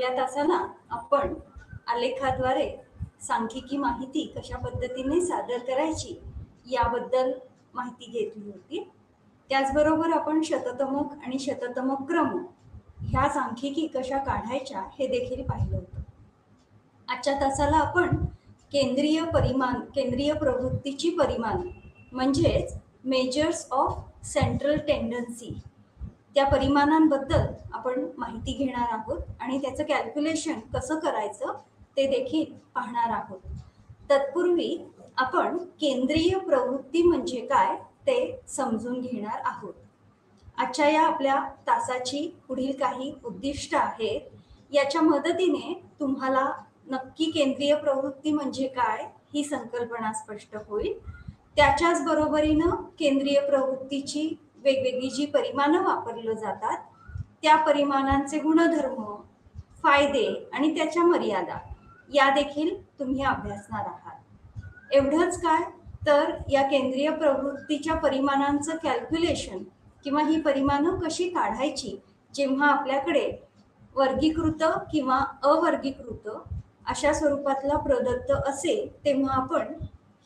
गेल्या तासाला आपण आलेखाद्वारे सांख्यिकी माहिती कशा पद्धतीने सादर करायची याबद्दल माहिती घेतली होती. त्याचबरोबर आपण शततमक आणि शततमक क्रम ह्या सांख्यिकी कशा काढायच्या हे देखील पाहिलं होतं. आजच्या तासाला आपण केंद्रीय प्रवृत्तीची परिमाण म्हणजेच मेजर्स ऑफ सेंट्रल टेंडन्सी त्या परिमाणांबद्दल आपण माहिती घेणार आहोत आणि त्याचं कॅल्क्युलेशन कसं करायचं ते देखील पाहणार आहोत. तत्पूर्वी आपण केंद्रीय प्रवृत्ती म्हणजे काय ते समजून घेणार आहोत. आजच्या या आपल्या तासाची पुढील काही उद्दिष्ट आहेत. याच्या मदतीने तुम्हाला नक्की केंद्रीय प्रवृत्ती म्हणजे काय ही संकल्पना स्पष्ट होईल. त्याच्याच बरोबरीनं केंद्रीय प्रवृत्तीची वेगवेगळी जी परिमाणं वापरली जातात त्या परिमाणांचे गुणधर्म, फायदे आणि त्याच्या मर्यादा या देखील तुम्ही अभ्यासणार आहात. एवढंच काय तर या केंद्रीय प्रवृत्तीच्या परिमाणांचं कॅल्क्युलेशन किंवा ही परिमाणं कशी काढायची जेव्हा आपल्याकडे वर्गीकृत किंवा अवर्गीकृत अशा स्वरूपातला प्रदत्त असेल तेव्हा आपण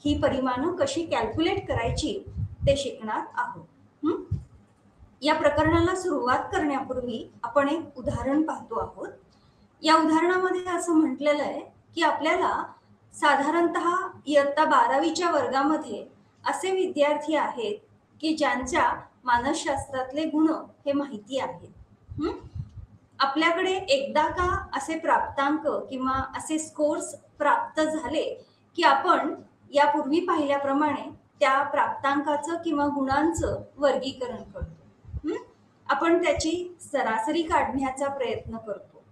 ही परिमाणं कशी कॅल्क्युलेट करायची ते शिकणार आहोत. या प्रकरणाला सुरुवात करण्यापूर्वी आपण एक उदाहरण पाहतो आहोत. या उदाहरणामध्ये असं म्हटलेलं आहे की आपल्याला साधारणतः इयत्ता 12वीच्या वर्गामध्ये असे विद्यार्थी आहेत की ज्यांच्या मानसशास्त्रातले गुण हे माहिती आहेत. आपल्याकडे एकदा का असे प्राप्तांक किंवा असे स्कोर्स प्राप्त झाले की आपण यापूर्वी पाहिल्याप्रमाणे त्या प्राप्तांकाचं किंवा गुणांचं वर्गीकरण करतो. आपण त्याची सरासरी काढण्याचा प्रयत्न करतो.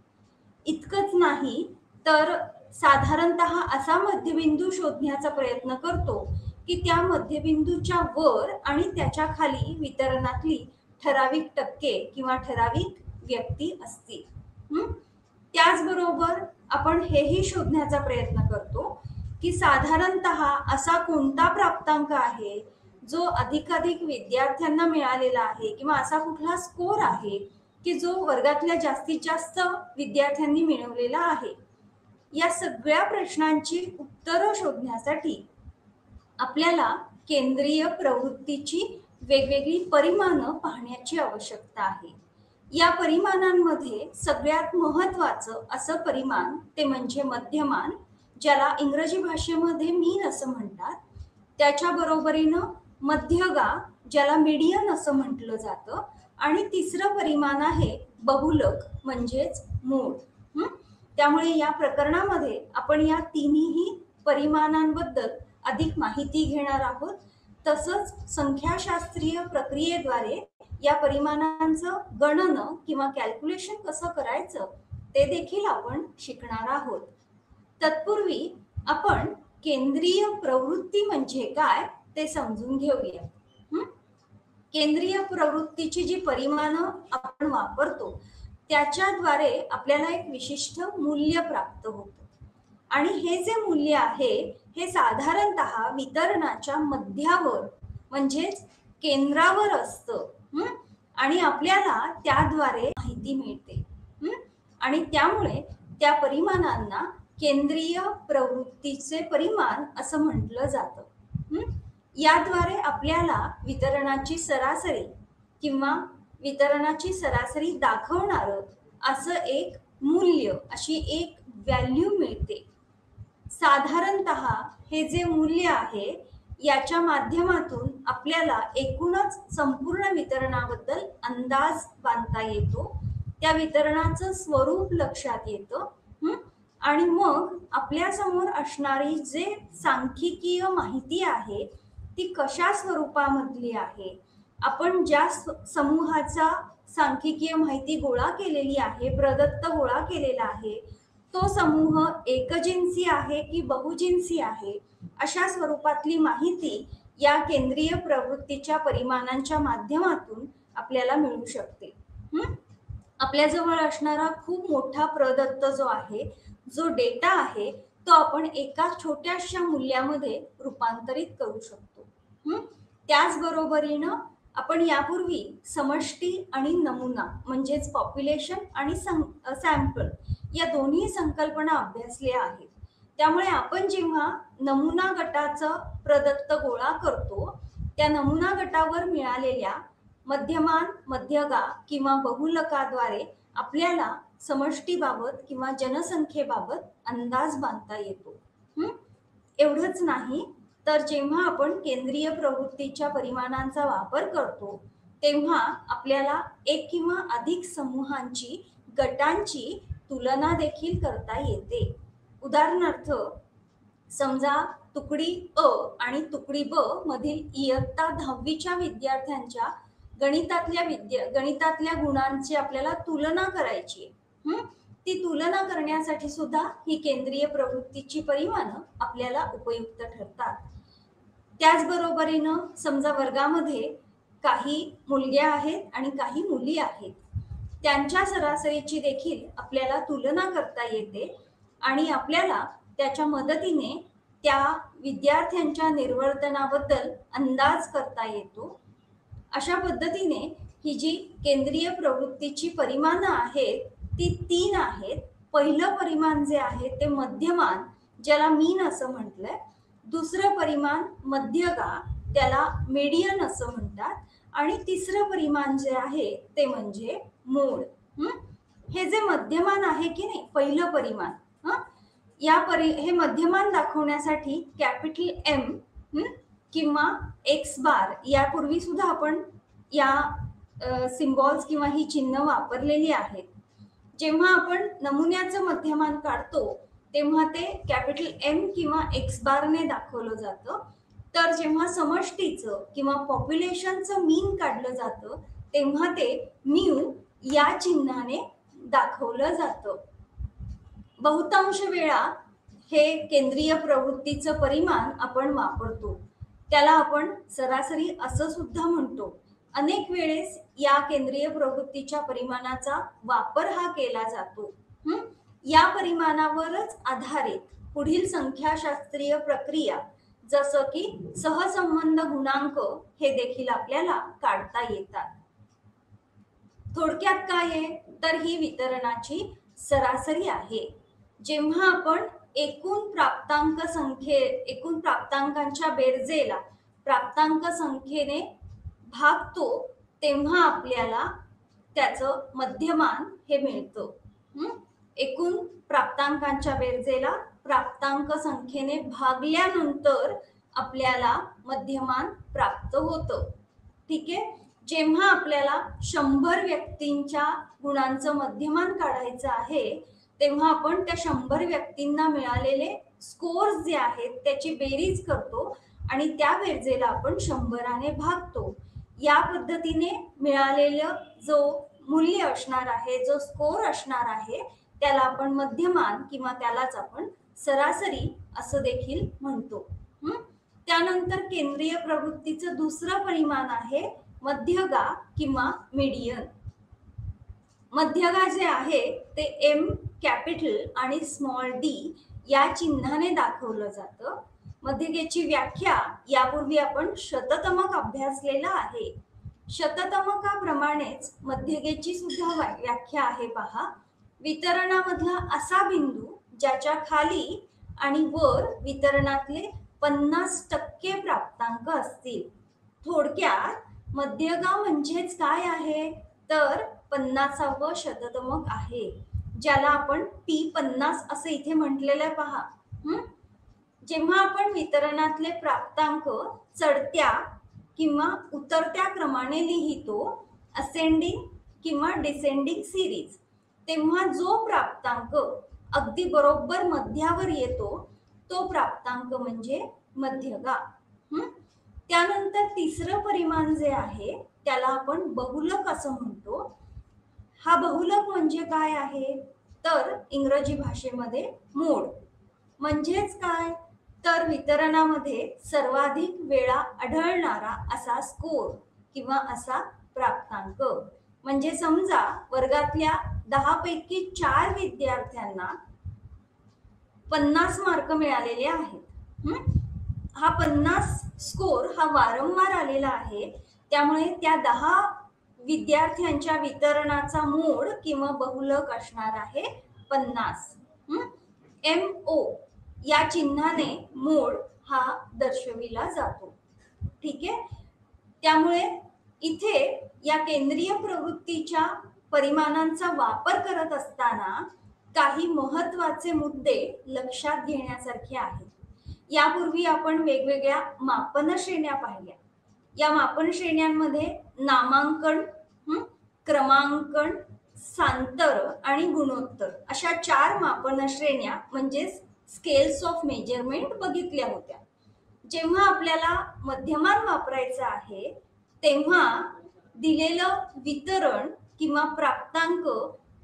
इतकंच नाही तर साधारणतः असा मध्यबिंदू शोधण्याचा प्रयत्न करतो की त्या मध्यबिंदूच्या वर आणि त्याच्या खाली वितरणातली ठराविक टक्के किंवा ठराविक व्यक्ती असतील. त्याचबरोबर आपण हेही शोधण्याचा प्रयत्न करतो की साधारणतः असा कोणता प्राप्तांक आहे जो अधिकाधिक विद्यार्थ्यांना मिळालेला आहे किंवा असा कुठला स्कोर आहे की जो वर्गातल्या जास्तीत जास्त विद्यार्थ्यांनी मिळवलेला आहे. या सगळ्या प्रश्नांची उत्तरं शोधण्यासाठी आपल्याला केंद्रीय प्रवृत्तीची वेगवेगळी परिमाणं पाहण्याची आवश्यकता आहे. या परिमाणांमध्ये सगळ्यात महत्वाचं असं परिमाण ते म्हणजे मध्यमान, ज्याला इंग्रजी भाषेमध्ये मीन असं म्हणतात. त्याच्या बरोबरीनं मध्यगा, ज्याला मीडियन असं म्हटलं जातं. आणि तिसरं परिमाण आहे बहुलक म्हणजेच मूळ. त्यामुळे या प्रकरणामध्ये आपण या तिन्ही परिमाणांबद्दल अधिक माहिती घेणार आहोत. तसंच संख्याशास्त्रीय प्रक्रियेद्वारे या परिमाणांचं गणन किंवा कॅल्क्युलेशन कसं करायचं ते देखील आपण शिकणार आहोत. तत्पूर्वी आपण केंद्रीय प्रवृत्ती म्हणजे काय ते समजून घेऊया. केंद्रीय प्रवृत्तीची जी परिमाणं आपण वापरतो त्याच्याद्वारे आपल्याला एक विशिष्ट मूल्य प्राप्त होतं आणि हे जे मूल्य आहे हे साधारणतः वितरणाच्या मध्यावर म्हणजेच केंद्रावर असतं आणि आपल्याला त्याद्वारे माहिती मिळते. आणि त्यामुळे त्या परिमाणांना केंद्रीय प्रवृत्तीचे परिमाण असं म्हटलं जातं. याद्वारे आपल्याला वितरणाची सरासरी किंवा वितरणाची सरासरी दाखवणारं असं एक मूल्य, अशी एक व्हॅल्यू मिळते. साधारणतः हे जे मूल्य आहे याच्या माध्यमातून आपल्याला एकूणच संपूर्ण वितरणाबद्दल अंदाज बांधता येतो. त्या वितरणाचं स्वरूप लक्षात येतं आणि मग आपल्या समोर असणारी जे सांख्यिकीय माहिती आहे ती कशा स्वरूपामधली आहे, आपण ज्या समूहाचा सांख्यिकीय माहिती गोळा केलेली आहे, प्रदत्त गोळा केलेला आहे, तो समूह एकजिन्सी आहे की बहुजिन्सी आहे, अशा स्वरूपातली माहिती या केंद्रीय प्रवृत्तीच्या परिमाणांच्या माध्यमातून आपल्याला मिळू शकते. आपल्याजवळ असणारा खूप मोठा प्रदत्त जो आहे, जो डेटा आहे, तो आपण एका छोट्याशा मूल्यामध्ये रूपांतरित करू शकतो. त्याचबरोबरीनं आपण यापूर्वी समष्टी आणि नमुना म्हणजेच पॉप्युलेशन आणि सॅम्पल या दोन्ही संकल्पना अभ्यासल्या आहेत. त्यामुळे आपण जेव्हा नमुना गटाचं प्रदत्त गोळा करतो, त्या नमुना गटावर मिळालेल्या मध्यमान, मध्यगा किंवा बहुलकाद्वारे आपल्याला समष्टीबाबत किंवा जनसंख्येबाबत अंदाज बांधता येतो. एवढंच नाही तर जेव्हा आपण केंद्रीय प्रवृत्तीच्या परिमाणांचा वापर करतो तेव्हा आपल्याला एक किंवा अधिक समूहांची, गटांची तुलना देखील करता येते. उदाहरणार्थ, समजा तुकडी अ आणि तुकडी ब मधील इयत्ता 10वीच्या विद्यार्थ्यांच्या गणितातल्या गुणांची आपल्याला तुलना करायची. ती तुलना करण्यासाठी सुद्धा ही केंद्रीय प्रवृत्तीची परिमाणं आपल्याला उपयुक्त ठरतात. त्याचबरोबरीनं समजा वर्गामध्ये काही मुलग्या आहेत आणि काही मुली आहेत, त्यांच्या सरासरीची देखील आपल्याला तुलना करता येते आणि आपल्याला त्याच्या मदतीने त्या विद्यार्थ्यांच्या निर्वर्तनाबद्दल अंदाज करता येतो. अशा पद्धतीने ही जी केंद्रीय प्रवृत्तीची परिमाणं आहेत ती 3 आहेत. पहिलं परिमाण जे आहे ते मध्यमान, ज्याला मीन असं म्हटलंय. दुसरं परिमाण मध्यगा, त्याला मीडियन असं म्हणतात. आणि तिसरं परिमाण जे आहे ते म्हणजे मोड. हे जे मध्यमान आहे की नाही, पहिलं परिमाण, हे मध्यमान दाखवण्यासाठी कॅपिटल एम किंवा एक्स बार, यापूर्वी सुद्धा आपण या सिम्बॉल्स किंवा ही चिन्ह वापरलेली आहेत. जेव्हा आपण नमुन्याचं मध्यमान काढतो तेव्हा ते कॅपिटल एम किंवा एक्स बारने दाखवलं जातं. तर जेव्हा समष्टीचं किंवा पॉप्युलेशनचं मीन काढलं जातं तेव्हा ते म्यू या चिन्हाने दाखवलं जातं. बहुतांश वेळा हे केंद्रीय प्रवृत्तीचं परिमाण आपण वापरतो, त्याला आपण सरासरी असं सुद्धा म्हणतो. अनेक वेळेस या केंद्रीय प्रवृत्तीच्या परिमाणाचा वापर हा केला जातो. या परिमाणावरच आधारित पुढील संख्याशास्त्रीय प्रक्रिया जसं की सहसंबंध गुणांक हे देखील आपल्याला काढता येतात. थोडक्यात काय आहे तर ही वितरणाची सरासरी आहे. जेव्हा आपण एकूण प्राप्तांकांच्या बेरजेला प्राप्तांक संख्येने भागतो तेव्हा आपल्याला त्याचं मध्यमान हे मिळतं. एकूण प्राप्तांकांच्या बेरजेला प्राप्तांक संख्येने भागल्यानंतर आपल्याला मध्यमान प्राप्त होतं. ठीक आहे. जेव्हा आपल्याला 100 व्यक्तींच्या गुणांचं मध्यमान काढायचं आहे तेव्हा आपण त्या 100 व्यक्तींना मिळालेले स्कोर्स जे आहेत त्याची बेरीज करतो आणि त्या बेरजेला आपण 100ने भागतो. या पद्धतीने मिळालेलं जो मूल्य असणार आहे, जो स्कोर असणार आहे, त्याला आपण मध्यमान किंवा त्यालाच आपण सरासरी असं देखील म्हणतो. त्यानंतर केंद्रीय प्रवृत्तीचं दुसरं परिमाण आहे मध्यगा किंवा मीडियन. मध्यगा जे आहे ते एम कॅपिटल आणि स्मॉल डी या चिन्हाने दाखवलं जातं. मध्यगेची व्याख्या यापूर्वी आपण शततमक अभ्यासलेला आहे. शततमकाप्रमाणेच मध्यगेची सुद्धा व्याख्या आहे पहा. वितरणामधला असा बिंदू ज्याच्या खाली आणि वर वितरणातले 50% प्राप्तांक असतील. थोडक्यात मध्यगा म्हणजेच काय आहे तर 50वा शततमक आहे, ज्याला आपण P50 असं इथे म्हटलेलं आहे पहा. जेव्हा आपण वितरणातले प्राप्तांक चढत्या किंवा उतरत्या क्रमाने लिहितो, असेंडिंग किंवा डिसेंडिंग सिरीज, तेव्हा जो प्राप्तांक अगदी बरोबर मध्यावर येतो तो प्राप्तांक म्हणजे मध्यगा. त्यानंतर तिसरं परिमाण जे आहे त्याला आपण बहुलक असं म्हणतो. हा बहुलक म्हणजे काय आहे तर इंग्रजी भाषेमध्ये मोड. म्हणजेच काय तर वितरणामध्ये सर्वाधिक वेळा आढळणारा असा स्कोर किंवा असा प्राप्तांक. म्हणजे समजा वर्गातल्या 10 पैकी 4 विद्यार्थ्यांना 50 मार्क मिळालेले आहेत. हा 50 स्कोर हा वारंवार आलेला आहे. त्यामुळे त्या 10 विद्यार्थ्यांच्या वितरणाचा मोड किंवा बहुलक असणार आहे 50. MO या चिन्हाने मोड हा दर्शविला जातो. ठीक आहे. त्यामुळे इथे या केंद्रीय प्रवृत्तीच्या परिमाणांचा वापर करत असताना काही महत्वाचे मुद्दे लक्षात घेण्यासारखे आहेत. यापूर्वी आपण वेगवेगळ्या मापन श्रेण्या पाहिल्या. या मापन श्रेण्यांमध्ये नामांकन, क्रमांकन, सांतर आणि गुणोत्तर अशा 4 मापन श्रेण्या म्हणजे स्केल्स ऑफ मेजरमेंट बघितल्या होत्या. जेव्हा आपल्याला मध्यमान वापरायचं आहे तेव्हा दिलेलं वितरण किंवा प्राप्तांक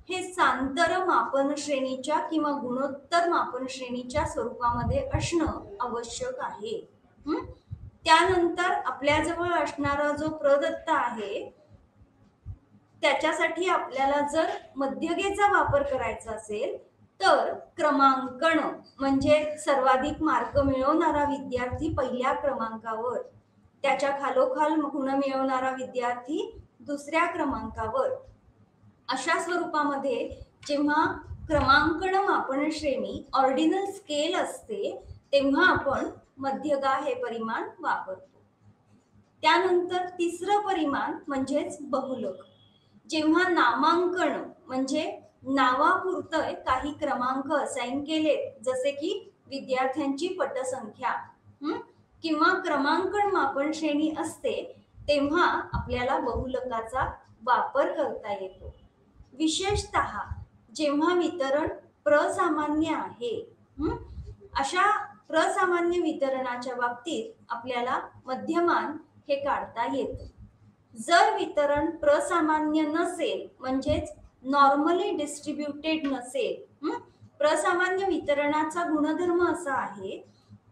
हे सांतर मापन श्रेणीच्या किंवा गुणोत्तर मापन श्रेणीच्या स्वरूपामध्ये असणं आवश्यक आहे. त्यानंतर आपल्याजवळ असणारा जो प्रदत्त आहे त्याच्यासाठी आपल्याला जर मध्यगेचा वापर करायचा असेल तर क्रमांकन म्हणजे सर्वाधिक मार्क मिळवणारा विद्यार्थी पहिल्या क्रमांकावर, त्याच्या खालोखाल गुण मिळवणारा विद्यार्थी दुसऱ्या क्रमांकावर, अशा स्वरूपामध्ये जेव्हा क्रमांकन मापन श्रेणी ऑर्डिनल स्केल असते तेव्हा आपण मध्यगा हे परिमाण वापरतो. त्यानंतर तिसरं परिमाण म्हणजेच बहुलक. जेव्हा नामांकन म्हणजे नावापुरतं काही क्रमांक असाइन केले जसे की विद्यार्थ्यांची पटसंख्या किंवा क्रमांकन मापन श्रेणी असते तेव्हा आपल्याला बहुलकाचा वापर करता येतो. विशेषतः जेव्हा वितरण प्रसामान्य आहे, अशा प्रसामान्य वितरणाच्या बाबतीत आपल्याला मध्यमान हे काढता येतं. जर वितरण प्रसामान्य नसेल म्हणजेच नॉर्मली डिस्ट्रीब्युटेड नसेल, प्रसामान्य वितरणाचा गुणधर्म असा आहे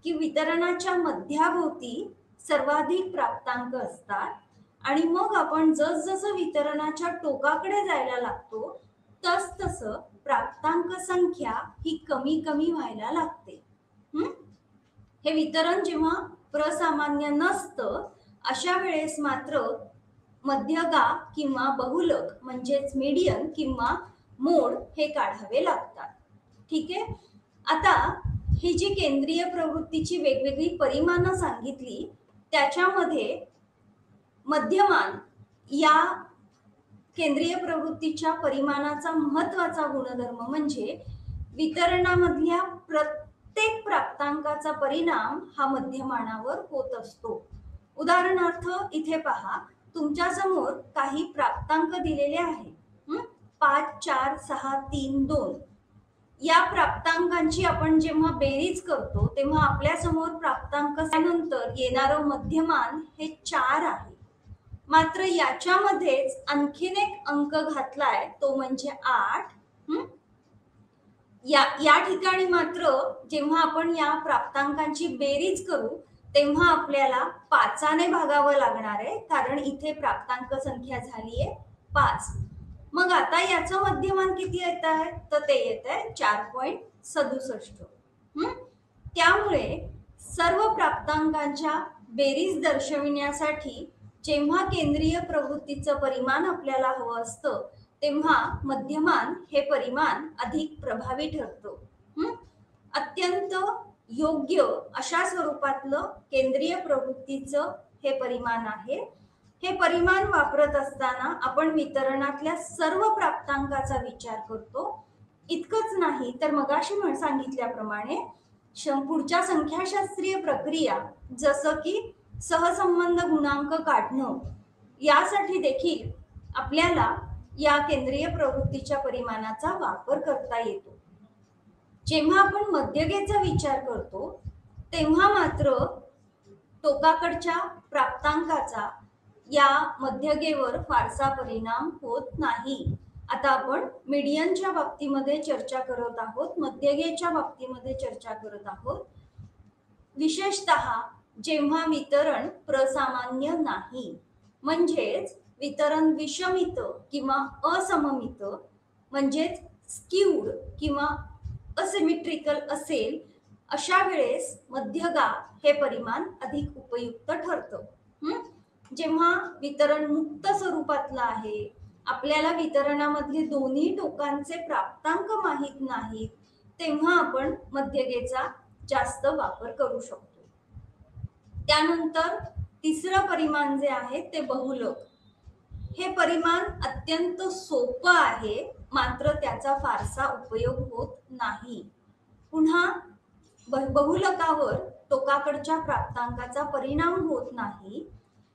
की वितरणाच्या मध्याभोवती सर्वाधिक प्राप्तांक असतात आणि मग आपण जसजसं वितरणाच्या टोकाकडे जायला लागतो तस प्राप्तांक संख्या ही कमी कमी व्हायला लागते. हे वितरण जेव्हा प्रसामान्य नसतं अशा वेळेस मात्र मध्यगा किंवा बहुलक म्हणजेच मीडियन किंवा मोड हे काढावे लागतात. ठीक आहे. आता ही जी केंद्रीय प्रवृत्तीची वेगवेगळी परिमाणं सांगितली त्याच्यामध्ये मध्यमान या केंद्रीय प्रवृत्तीच्या परिमाणाचा महत्वाचा गुणधर्म म्हणजे वितरणामधल्या प्रत्येक प्राप्तांकाचा परिणाम हा मध्यमानावर होत असतो. उदाहरणार्थ इथे पहा, तुमच्या समोर काही प्राप्तांक दिलेले आहे. 5, 4, 6, 3, 2 या प्राप्तांकांची आपण जेव्हा बेरीज करतो तेव्हा आपल्या समोर प्राप्तांक नंतर येणारं मध्यमान हे 4 आहे. मात्र याच्यामध्येच आणखीन एक अंक घातलाय तो म्हणजे 8. या ठिकाणी मात्र जेव्हा आपण या प्राप्तांकांची बेरीज करू तेव्हा आपल्याला 5ने भागावं लागणार आहे कारण इथे प्राप्तांक संख्या झाली आहे 5. मग आता याचं मध्यमान किती येत आहे तर ते येत आहे 4.67. त्यामुळे सर्व प्राप्तांकांच्या बेरीज दर्शविण्यासाठी जेव्हा केंद्रीय प्रवृत्तीचं परिमाण आपल्याला हवं असतं तेव्हा मध्यमान हे परिमाण अधिक प्रभावी ठरतं. अत्यंत योग्य अशा स्वरूपातलं केंद्रीय प्रवृत्तीचं हे परिमाण आहे. हे परिमाण वापरत असताना आपण वितरणातल्या सर्व प्राप्तांकाचा विचार करतो. इतकंच नाही तर मगाशी सांगितल्याप्रमाणे पुढच्या संख्याशास्त्रीय प्रक्रिया जसं की सहसंबंध गुणांक काढणं यासाठी देखील आपल्याला या केंद्रीय प्रवृत्तीच्या परिमाणाचा वापर करता येतो. जेव्हा आपण मध्यगेचा विचार करतो तेव्हा मात्र टोकाकडच्या प्राप्तांकाचा या मध्यगेवर फारसा परिणाम होत नाही. आता आपण मीडियनच्या बाबतीमध्ये चर्चा करत आहोत, मध्यगेच्या बाबतीमध्ये चर्चा करत आहोत. विशेषतः जेव्हा वितरण प्रसामान्य नाही म्हणजेच वितरण विषमित किंवा असममित म्हणजेच स्क्यूड किंवा असिमेट्रिकल असेल अशा वेळेस मध्यगा हे परिमाण अधिक उपयुक्त ठरतं. जेव्हा वितरण मुक्त स्वरूपातलं आहे आपल्याला वितरणामधले दोन्ही टोकांचे प्राप्तांक माहित नाहीत तेव्हा आपण मध्यगेचा जास्त वापर करू शकतो. त्यानंतर तिसरं परिमाण जे आहे ते बहुलक. हे परिमाण अत्यंत सोपं आहे, मात्र त्याचा फारसा उपयोग होत नाही. पुन्हा बहुलकावर टोकाकडच्या प्राप्तांकाचा परिणाम होत नाही.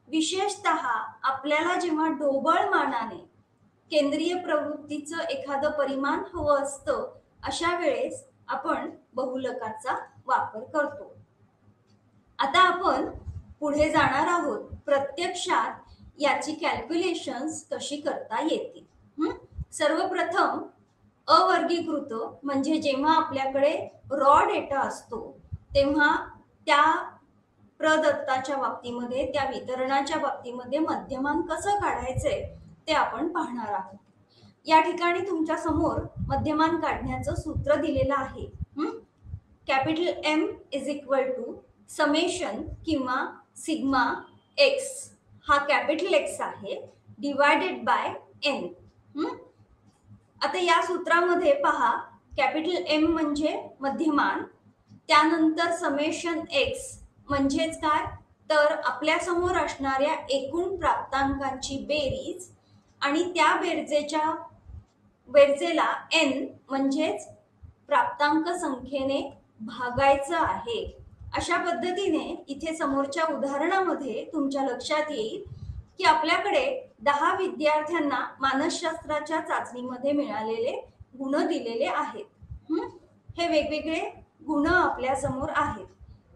विशेषतः आपल्याला जेव्हा ढोबळ मानाने केंद्रीय प्रवृत्तीचं एखादं परिमाण हवं असतं, अशा वेळेस आपण बहुलकाचा वापर करतो. आता आपण पुढे जाणार आहोत. प्रत्यक्षात याची कॅल्क्युलेशन्स कशी करता येतील. सर्वप्रथम अवर्गीकृत म्हणजे जेव्हा आपल्याकडे रॉ डेटा असतो तेव्हा त्या प्रदत्ताच्या बाबतीमध्ये, त्या वितरणाच्या बाबतीमध्ये मध्यमान कसं काढायचंय ते आपण पाहणार आहोत. या ठिकाणी तुमच्या समोर मध्यमान काढण्याचं सूत्र दिलेलं आहे. Capital M is equal to summation किंवा सिग्मा एक्स, हा कॅपिटल एक्स आहे, डिवायडेड बाय n. आता या सूत्रामध्ये पहा, कॅपिटल M म्हणजे मध्यमान, त्यानंतर समेशन एक्स म्हणजेच काय, तर आपल्या समोर असणाऱ्या एकूण प्राप्तांकांची बेरीज आणि त्या बेरजेला n म्हणजेच प्राप्तांक संख्येने भागायचं आहे. अशा पद्धतीने इथे समोरच्या उदाहरणामध्ये तुमच्या लक्षात येईल की आपल्याकडे 10 विद्यार्थ्यांना मानसशास्त्राच्या चाचणीमध्ये मिळालेले गुण दिलेले आहेत. हे वेगवेगळे गुण आपल्या समोर आहेत.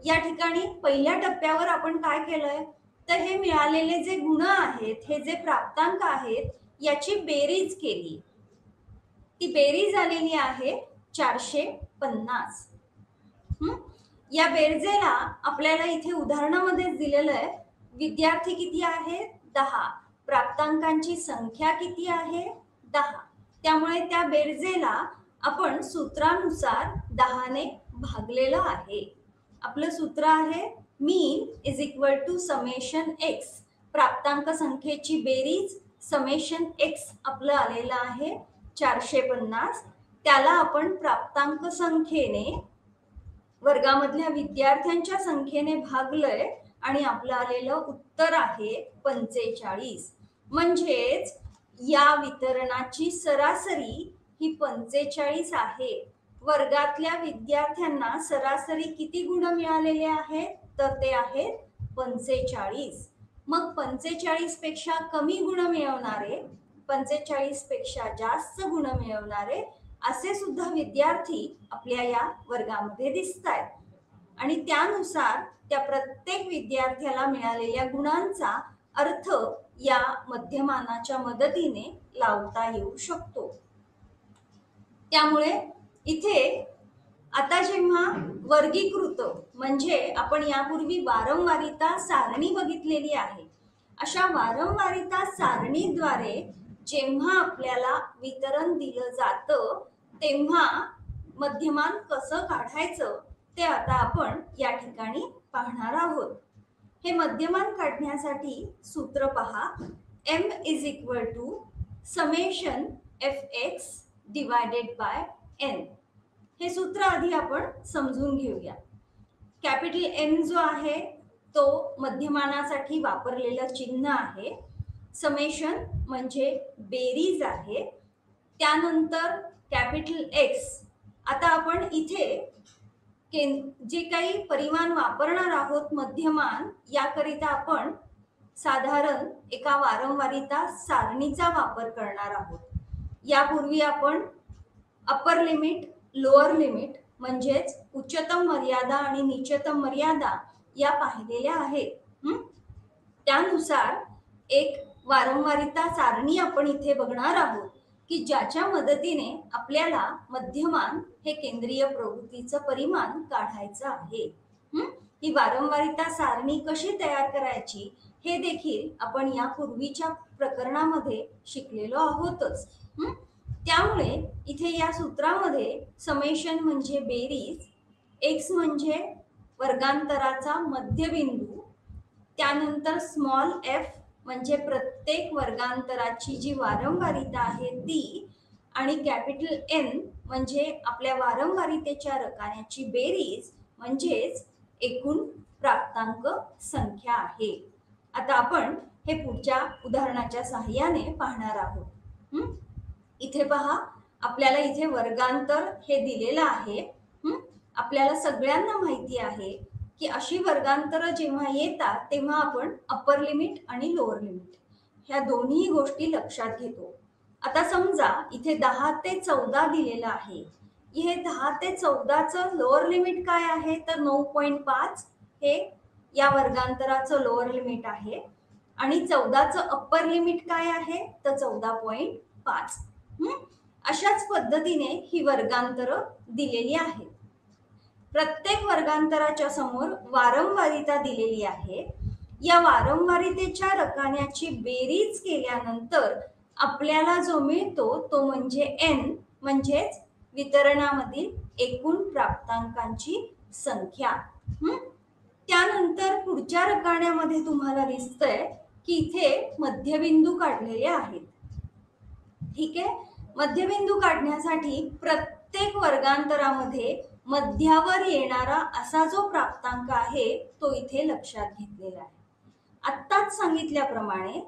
या ठिकाणी पहिल्या टप्प्यावर आपण काय केलंय, तर हे मिळालेले जे गुण आहेत, हे जे प्राप्तांक आहेत, याची बेरीज केली. ती बेरीज आलेली आहे 450. या बेरजेला आपल्याला इथे उदाहरणामध्ये दिलेलं आहे, विद्यार्थी किती आहेत 10, प्राप्तांकांची संख्या किती आहे 10. त्यामुळे त्या बेरजेला आपण सूत्रानुसार 10 ने भागलेलं आहे. आपलं सूत्र आहे mean is equal to summation X, प्राप्तांक संख्येची बेरीज समेशन एक्स आपलं आलेलं आहे 450. त्याला आपण प्राप्तांक संख्येने, वर्गामधल्या विद्यार्थ्यांच्या संख्येने भागलंय आणि आपलं आलेलं उत्तर आहे 45. म्हणजेच या वितरणाची सरासरी ही 45 आहे. वर्गातल्या विद्यार्थ्यांना सरासरी किती गुण मिळालेले आहेत, तर ते आहेत 45. मग 45 पेक्षा कमी गुण मिळवणारे, 45 पेक्षा जास्त गुण मिळवणारे असे सुद्धा विद्यार्थी आपल्या या वर्गामध्ये दिसत आहेत. आणि त्यानुसार त्या प्रत्येक विद्यार्थ्याला मिळालेल्या गुणांचा अर्थ या मध्यमानाच्या मदतीने लावता येऊ शकतो. त्यामुळे इथे आता जेव्हा वर्गीकृत म्हणजे आपण यापूर्वी वारंवारिता सारणी बघितलेली आहे, अशा वारंवारिता सारणीद्वारे जेव्हा आपल्याला वितरण दिलं जातं तेव्हा मध्यमान कसं काढायचं ते आता आपण या ठिकाणी पाहणार आहोत. हे मध्यमान काढण्यासाठी सूत्र पहा, M is equal to summation fx divided by n. हे सूत्र आधी आपण समजून घेऊया. कॅपिटल M जो आहे तो मध्यमानासाठी वापरलेलं चिन्ह आहे. समेशन म्हणजे बेरीज आहे. त्यानंतर कॅपिटल X. आता आपण इथे जे काही परिमाण वापरणार आहोत मध्यमान, याकरिता आपण साधारण एका वारंवारिता सारणीचा वापर करणार आहोत. यापूर्वी आपण अपर लिमिट, लोअर लिमिट म्हणजेच उच्चतम मर्यादा आणि निचतम मर्यादा या पाहिलेल्या आहेत. त्यानुसार एक वारंवारिता सारणी आपण इथे बघणार आहोत की ज्याच्या मदतीने आपल्याला मध्यमान हे केंद्रीय प्रवृत्तीचं परिमाण काढायचं आहे. ही वारंवारिता सारणी कशी तयार करायची हे देखील आपण यापूर्वीच्या प्रकरणामध्ये शिकलेलो आहोतच. त्यामुळे इथे या सूत्रामध्ये समेशन म्हणजे बेरीज, एक्स म्हणजे वर्गांतराचा मध्यबिंदू, त्यानंतर स्मॉल f म्हणजे प्रत्येक वर्गांतराची जी वारंवारिता आहे ती, आणि कॅपिटल N म्हणजे आपल्या वारंवारितेच्या रकान्याची बेरीज म्हणजेच एकूण प्राप्तांक संख्या आहे. आता आपण हे पुढच्या उदाहरणाच्या सहाय्याने पाहणार आहोत. इथे पहा, आपल्याला इथे वर्गांतर हे दिलेलं आहे. आपल्याला सगळ्यांना माहिती आहे की अशी वर्गांतर जेव्हा येतात तेव्हा आपण अप्पर लिमिट आणि लोअर लिमिट ह्या दोन्ही गोष्टी लक्षात घेतो. आता समजा इथे 10 ते 14 दिलेलं आहे. हे 10 ते 14चं लोअर लिमिट काय आहे तर 9.5 हे या वर्गांतराचं लोअर लिमिट आहे आणि 14चं अप्पर लिमिट काय आहे तर 14.5. अशाच पद्धतीने ही वर्गांतर दिलेली आहेत. प्रत्येक वर्गांतराच्या समोर वारंवारिता दिलेली आहे. या वारंवारितेच्या रकान्याची बेरीज केल्यानंतर आपल्याला जो मिळतो तो म्हणजे N म्हणजेच वितरणामधील एकूण प्राप्तांकांची संख्या. त्यानंतर पुढच्या रकान्यामध्ये तुम्हाला दिसतंय की इथे मध्यबिंदू काढलेले आहेत. ठीक आहे, मध्यबिंदू काढण्यासाठी प्रत्येक वर्गांतरामध्ये मध्यावर येणारा असा जो प्राप्तांक आहे तो इथे लक्षात घेतलेला आहे. आत्ताच सांगितल्याप्रमाणे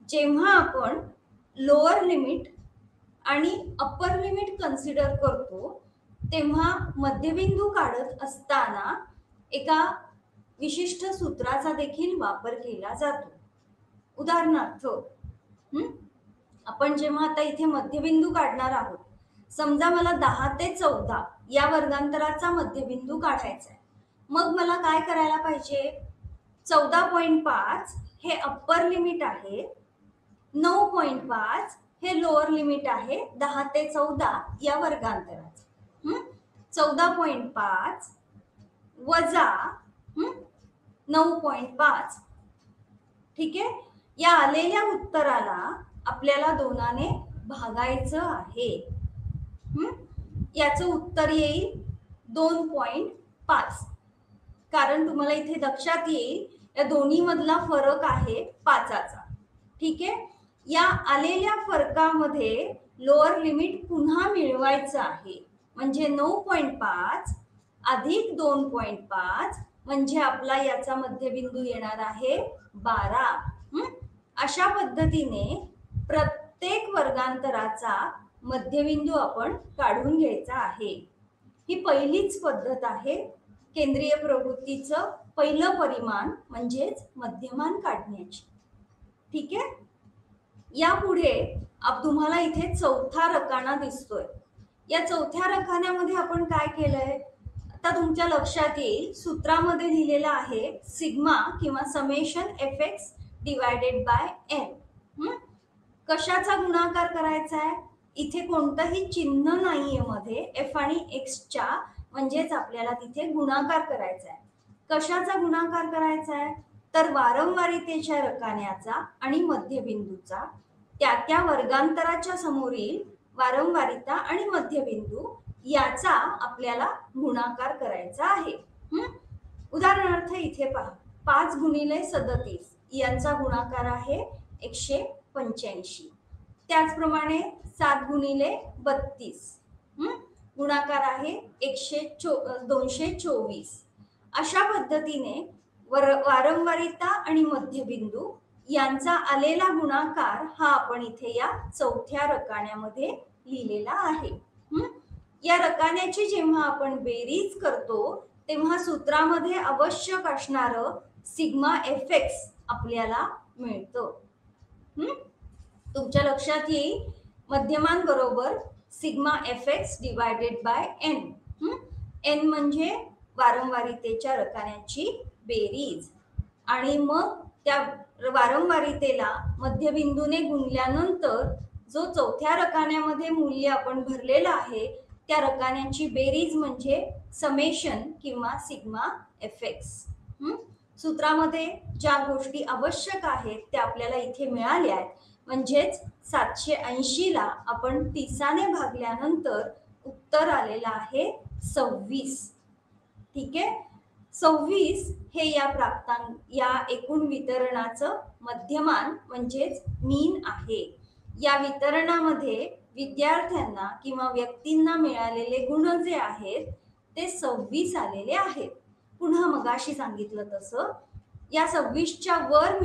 जेव्हा आपण लोअर लिमिट आणि अप्पर लिमिट कन्सिडर करतो तेव्हा मध्यबिंदू काढत असताना एका विशिष्ट सूत्राचा देखील वापर केला जातो. उदाहरणार्थ आपण जेव्हा आता इथे मध्यबिंदू काढणार आहोत, समजा मला 10 ते 14 या वर्गांतराचा मध्यबिंदू काढायचा आहे, मग मला काय करायला पाहिजे, 14.5 हे अप्पर लिमिट आहे, 9.5 हे लोअर लिमिट आहे 10 ते 14 या वर्गांतराचं. 14.5 वजा 9.5. ठीक आहे, या आलेल्या उत्तराला आपल्याला 2ने भागायचं आहे. याचं उत्तर येईल 2.5. कारण तुम्हाला इथे लक्षात येईल या दोन्ही मधला फरक आहे 5चा. ठीक आहे, या आलेल्या फरकामध्ये लोअर लिमिट पुन्हा मिळवायचं आहे म्हणजे 9.5 अधिक 2.5 म्हणजे आपला याचा मध्यबिंदू येणार आहे 12. अशा पद्धतीने प्रत्येक वर्गांतराचा मध्यबिंदू आपण काढून घ्यायचा आहे. ही पहिलीच पद्धत आहे केंद्रीय प्रवृत्तीचं पहिलं परिमाण म्हणजेच मध्यमान काढण्याची. ठीक आहे, यापुढे तुम्हाला इथे चौथा रकाना दिसतोय. या चौथ्या रकान्यामध्ये आपण काय केलंय आता तुमच्या लक्षात येईल, सूत्रामध्ये लिहिलेलं आहे सिग्मा किंवा summation fx divided by n. कशाचा गुणाकार करायचा आहे, इथे कोणतंही चिन्ह नाहीये मध्ये f आणि x च्या, म्हणजेच आपल्याला तिथे गुणाकार करायचा आहे. कशाचा गुणाकार करायचा आहे तर वारंवारितेच्या रकान्याचा आणि मध्यबिंदूचा, त्या वर्गांतराच्या समोरील वारंवारिता आणि मध्यबिंदू याचा आपल्याला गुणाकार करायचा आहे. उदाहरणार्थ इथे पहा, 5 गुणिले 37 यांचा गुणाकार आहे 185. त्याचप्रमाणे 7 गुणिले 32 गुणाकार आहे 224. अशा पद्धतीने वारंवारिता आणि मध्यबिंदू यांचा आलेला गुणाकार हा आपण इथे या चौथ्या रकान्यामध्ये लिहिलेला आहे. या रकान्याची जेव्हा आपण बेरीज करतो तेव्हा सूत्रामध्ये आवश्यक असणारं सिग्मा fx आपल्याला मिळतं. तुमच्या लक्षात येईल मध्यमान बरोबर sigma fx divided by n. n म्हणजे वारंवारितेच्या रकान्याची बेरीज आणि मग त्या वारंवारितेला मध्यबिंदूने गुणल्यानंतर जो चौथ्या रकान्यामध्ये मूल्य आपण भरलेलं आहे त्या रकान्याची बेरीज म्हणजे समेशन किंवा सिग्मा fx. सूत्रामध्ये ज्या गोष्टी आवश्यक आहेत त्या आपल्याला इथे मिळाल्या आहेत, म्हणजेच 780 ला आपण 30ने भागल्यानंतर उत्तर आलेलं आहे 26. ठीक आहे, 26 हे या एकूण वितरणाचं मध्यमान म्हणजेच मीन आहे. या वितरणामध्ये विद्यार्थ्यांना किंवा व्यक्तींना मिळालेले गुण जे आहेत ते 26 आलेले आहेत. पुन्हा मगाशी सांगितलं तसं या 26च्या वर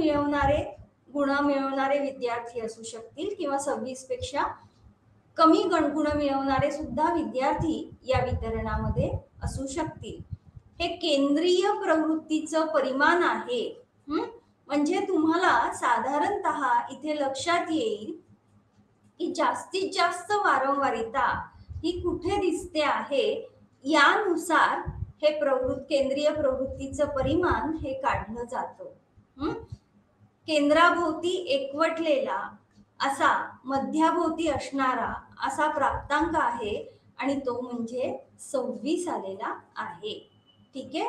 गुण मिळवणारे विद्यार्थी असू शकतील किंवा 26 पेक्षा कमी गुण मिळवणारे सुद्धा विद्यार्थी या वितरणामध्ये असू शकतील. हे केंद्रीय प्रवृत्तीचं परिमाण आहे. म्हणजे तुम्हाला साधारणतः इथे लक्षात येईल की जास्तीत जास्त वारंवारिता ही कुठे दिसते आहे यानुसार हे केंद्रीय प्रवृत्तीचं परिमाण हे काढलं जातं. केंद्राभोवती एकवटलेला असा मध्याभोवती असणारा असा प्राप्तांक आहे आणि तो म्हणजे 26 आलेला आहे. ठीक आहे.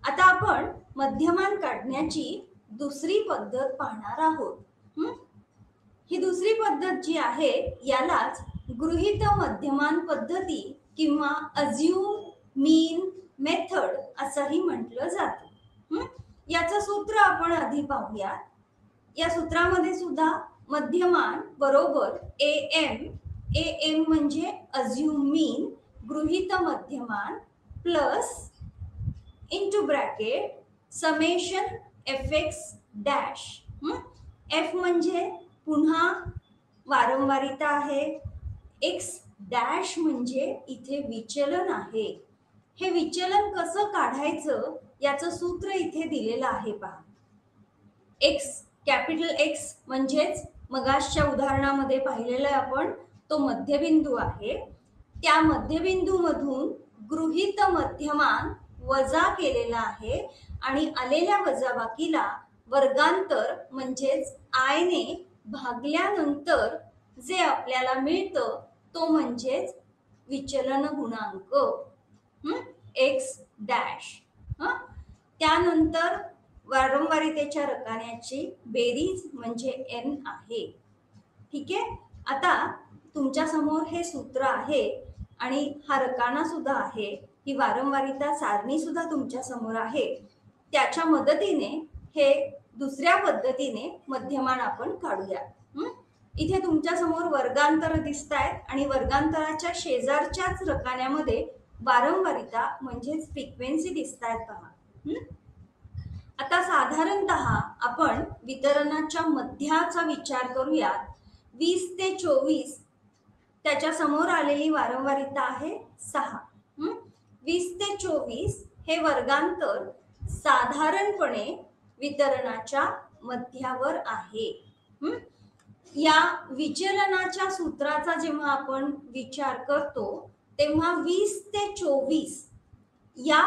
आता आपण मध्यमान काढण्याची दुसरी पद्धत पाहणार आहोत. ही दुसरी पद्धत जी आहे यालाच गृहीत मध्यमान पद्धती किंवा अज्यूम मीन मेथड असंही म्हटलं जातं. याचं सूत्र आपण आधी पाहूया. या सूत्रामध्ये सुद्धा मध्यमान बरोबर AM म्हणजे अज्यूम मीन गृहीत मध्यमान plus into bracket summation fx dash. f म्हणजे पुन्हा वारंवारिता आहे, x डॅश म्हणजे इथे विचलन आहे. हे विचलन कसं काढायचं याचं सूत्र इथे दिलेलं आहे पहा. कॅपिटल X म्हणजेच मगाशच्या उदाहरणामध्ये पाहिलेलं आपण तो मध्यबिंदू आहे. त्या मध्यबिंदू मधून गृहीत मध्यमान वजा केलेला आहे आणि आलेल्या वजाबाकीला वर्गांतर म्हणजेच I ने भागल्यानंतर जे आपल्याला मिळतं तो म्हणजेच विचलन गुणांक x डॅश. त्यानंतर वारंवारितेच्या रकान्याची बेरीज म्हणजे n आहे. ठीक आहे. आता तुमच्या समोर हे सूत्र आहे आणि हा रकाना सुद्धा आहे. ही वारंवारिता सारणी सुद्धा तुमच्या समोर आहे. त्याच्या मदतीने हे दुसऱ्या पद्धतीने मध्यमान आपण काढूया. इथे तुमच्या समोर वर्गांतर दिसत आहेत आणि वर्गांतराच्या शेजारच्याच रकान्यामध्ये वारंवारिता म्हणजेच फ्रिक्वेन्सी दिसत आहेत पहा. आता साधारणतः आपण वितरणाच्या मध्याचा विचार करूयात. 20 ते 24 त्याच्या समोर आलेली वारंवारिता आहे 6. 20 ते 24 हे वर्गांतर साधारणपणे वितरणाच्या मध्यावर आहे. या विचलनाच्या सूत्राचा जेव्हा आपण विचार करतो तेव्हा 20 ते 24 या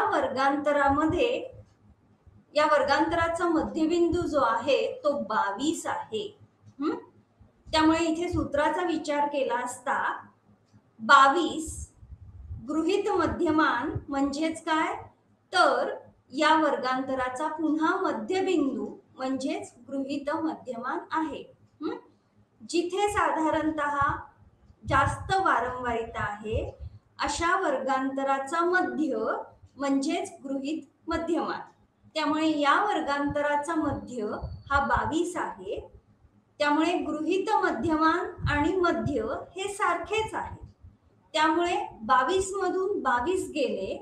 वर्गांतराचा मध्यबिंदू जो आहे तो 22 आहे. त्यामुळे इथे सूत्राचा विचार केला असता 22 गृहीत मध्यमान म्हणजेच काय तर या वर्गांतराचा पुन्हा मध्यबिंदू म्हणजेच गृहीत मध्यमान आहे. जिथे साधारणतः जास्त वारंवारिता आहे अशा वर्गांतराचा मध्य म्हणजेच गृहीत मध्यमान. त्यामुळे या वर्गांतराचा मध्य हा 22 आहे. त्यामुळे गृहीत मध्यमान आणि मध्य हे सारखेच आहे. त्यामुळे 22 मधून 22 गेले,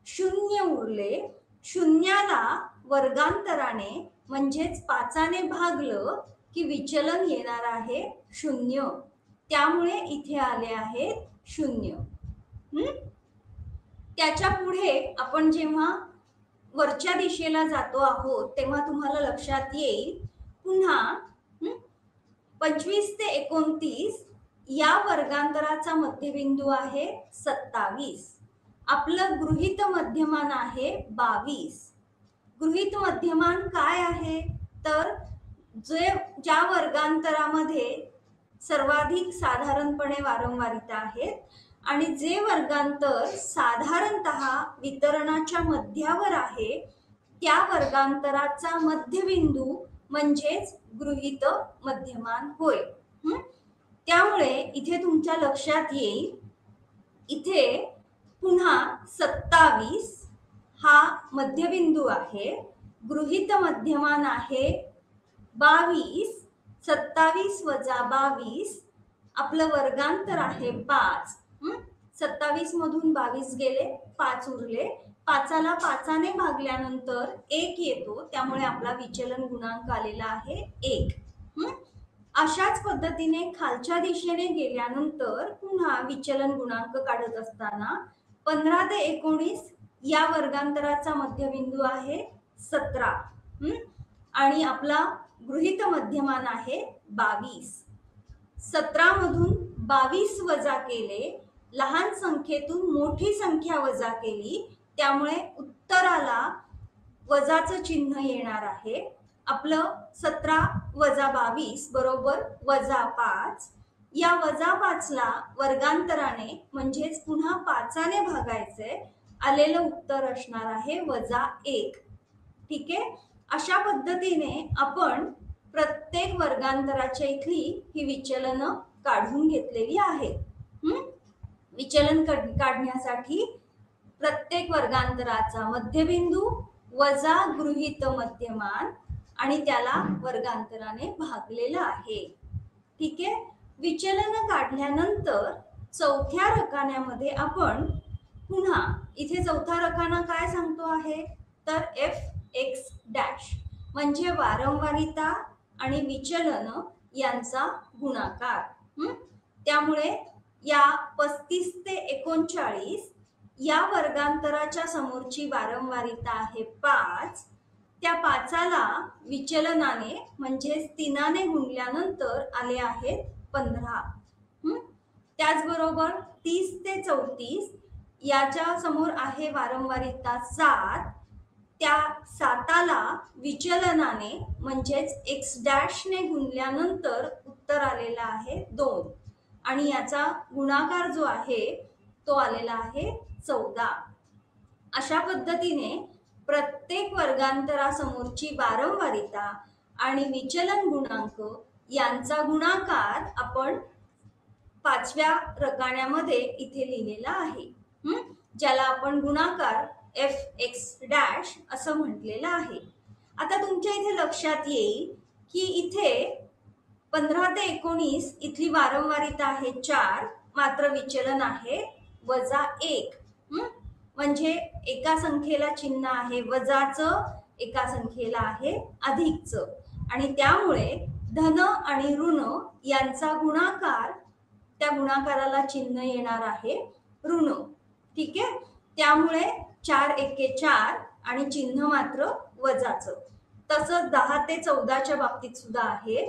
0 उरले. शून्याला वर्गांतराने म्हणजेच 5ने भागलं की विचलन येणार आहे 0. त्यामुळे इथे आले आहेत 0. त्याच्या पुढे आपण जेव्हा वरच्या दिशेला जातो आहोत तेव्हा तुम्हाला लक्षात येईल पुन्हा 25 ते 29 या वर्गांतराचा मध्यबिंदू आहे 27. आपलं गृहीत मध्यमान आहे 22. गृहीत मध्यमान काय आहे तर ज्या वर्गांतरामध्ये सर्वाधिक साधारणपणे वारंवारिता आहेत आणि जे वर्गांतर साधारणतः वितरणाच्या मध्यावर आहे त्या वर्गांतराचा मध्यबिंदू म्हणजेच गृहीत मध्यमान होय. त्यामुळे इथे तुमच्या लक्षात येईल इथे पुन्हा 27 हा मध्यबिंदू आहे, गृहीत मध्यमान आहे 22, 27 वजा 22, आपलं वर्गांतर आहे 5. 27 मधून 22 गेले, 5 उरले, 5ला 5ने भागल्यानंतर 1 येतो, त्यामुळे आपला विचलन गुणांक आलेला आहे 1. अशाच पद्धतीने खालच्या दिशेने गेल्यानंतर पुन्हा विचलन गुणांक काढत असताना 15 ते 19 या वर्गांतराचा मध्यबिंदू आहे 17 आणि आपला गृहीत मध्यमान आहे 22. 17 मधून 22 वजा केले, लहान संख्येतून मोठी संख्या वजा केली, त्यामुळे उत्तराला वजाचं चिन्ह येणार आहे. आपलं 17 वजा 22 बरोबर वजा 5. या वजा 5ला वर्गांतराने म्हणजेच पुन्हा 5ने भागायचे, आलेलं उत्तर असणार आहे वजा 1. ठीक आहे. अशा पद्धतीने आपण प्रत्येक वर्गांतराच्या इथली ही विचलन काढून घेतलेली आहेत. विचलन काढण्यासाठी प्रत्येक वर्गांतराचा मध्यबिंदू वजा गृहीत मध्यमान आणि त्याला वर्गांतराने भागलेला आहे. ठीक आहे. विचलन काढल्यानंतर चौथ्या रकान्यामध्ये आपण पुन्हा इथे चौथा रकाना काय सांगतो आहे तर f(x') म्हणजे वारंवारिता आणि विचलन यांचा गुणाकार. त्यामुळे या 35 ते 39 या वर्गांतराच्या समोरची वारंवारिता आहे 5. त्या 5ला विचलनाने म्हणजेच 3ने गुणल्यानंतर आले आहेत 15. त्याचबरोबर 30 ते 34 याच्या समोर आहे वारंवारिता 7. त्या 7ला विचलनाने म्हणजेच x' ने गुणल्यानंतर उत्तर आलेला आहे 2 आणि याचा गुणाकार जो आहे तो आलेला आहे 14. अशा पद्धतीने प्रत्येक वर्गांतरासमोरची वारंवारिता आणि विचलन गुणांक यांचा गुणाकार आपण 5व्या रकान्यामध्ये इथे लिहिलेला आहे, ज्याला आपण गुणाकार f(x') असं म्हटलेलं आहे. आता तुमच्या इथे लक्षात येईल की इथे 15 ते 19 इथली वारंवारिता आहे 4, मात्र विचलन आहे वजा 1. म्हणजे एका संख्येला चिन्ह आहे वजाचं, एका संख्येला आहे अधिकचं आणि त्यामुळे धन आणि ऋण यांचा गुणाकार, त्या गुणाकाराला चिन्ह येणार आहे ऋण. ठीक आहे. त्यामुळे 4 एके 4 आणि चिन्ह मात्र वजाचं. तसंच 10 ते 14च्या बाबतीत सुद्धा आहे.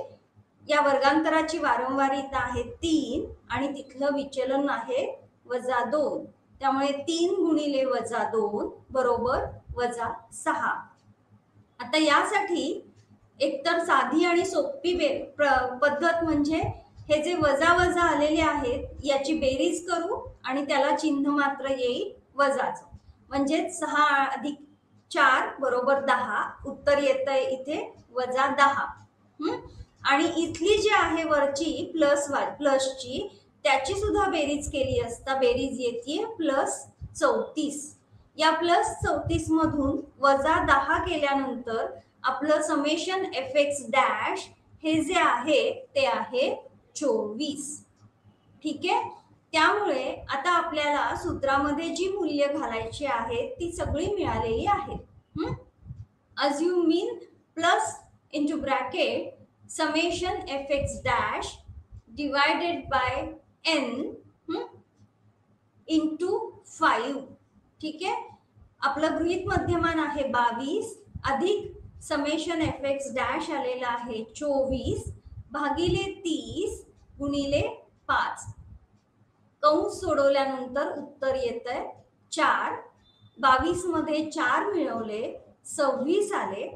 या वर्गांतराची वारंवारिता आहे 3 आणि तिथलं विचलन आहे वजा 2. त्यामुळे 3 गुणिले वजा 2 बरोबर वजा 6. आता यासाठी एकतर साधी आणि सोपी पद्धत म्हणजे हे जे वजा वजा आलेले आहेत याची बेरीज करू आणि त्याला चिन्ह मात्र येईल वजाचं. म्हणजे 6 अधिक 4 बरोबर 10. उत्तर येत आहे इथे वजा 10. आणि इथली जी आहे वरची प्लसची त्याची सुद्धा बेरीज केली असता बेरीज येते +34. या +34 मधून वजा 10 केल्यानंतर आपलं समेशन f(x') हे जे आहे ते आहे 24. ठीक आहे. त्यामुळे आता आपल्याला सूत्रामध्ये जी मूल्य घालायची आहेत ती सगळी मिळालेली आहेत. Assume mean plus into bracket summation f(x') divided by n into 5. ठीक आहे. आपलं गृहीत मध्यमान आहे 22 अधिक समेशन f(x') आलेला आहे 24 भागिले 30 गुणिले 5. कंस सोडवल्यानंतर उत्तर येत आहे 4. 22 मध्ये 4 मिळवले 26 आले.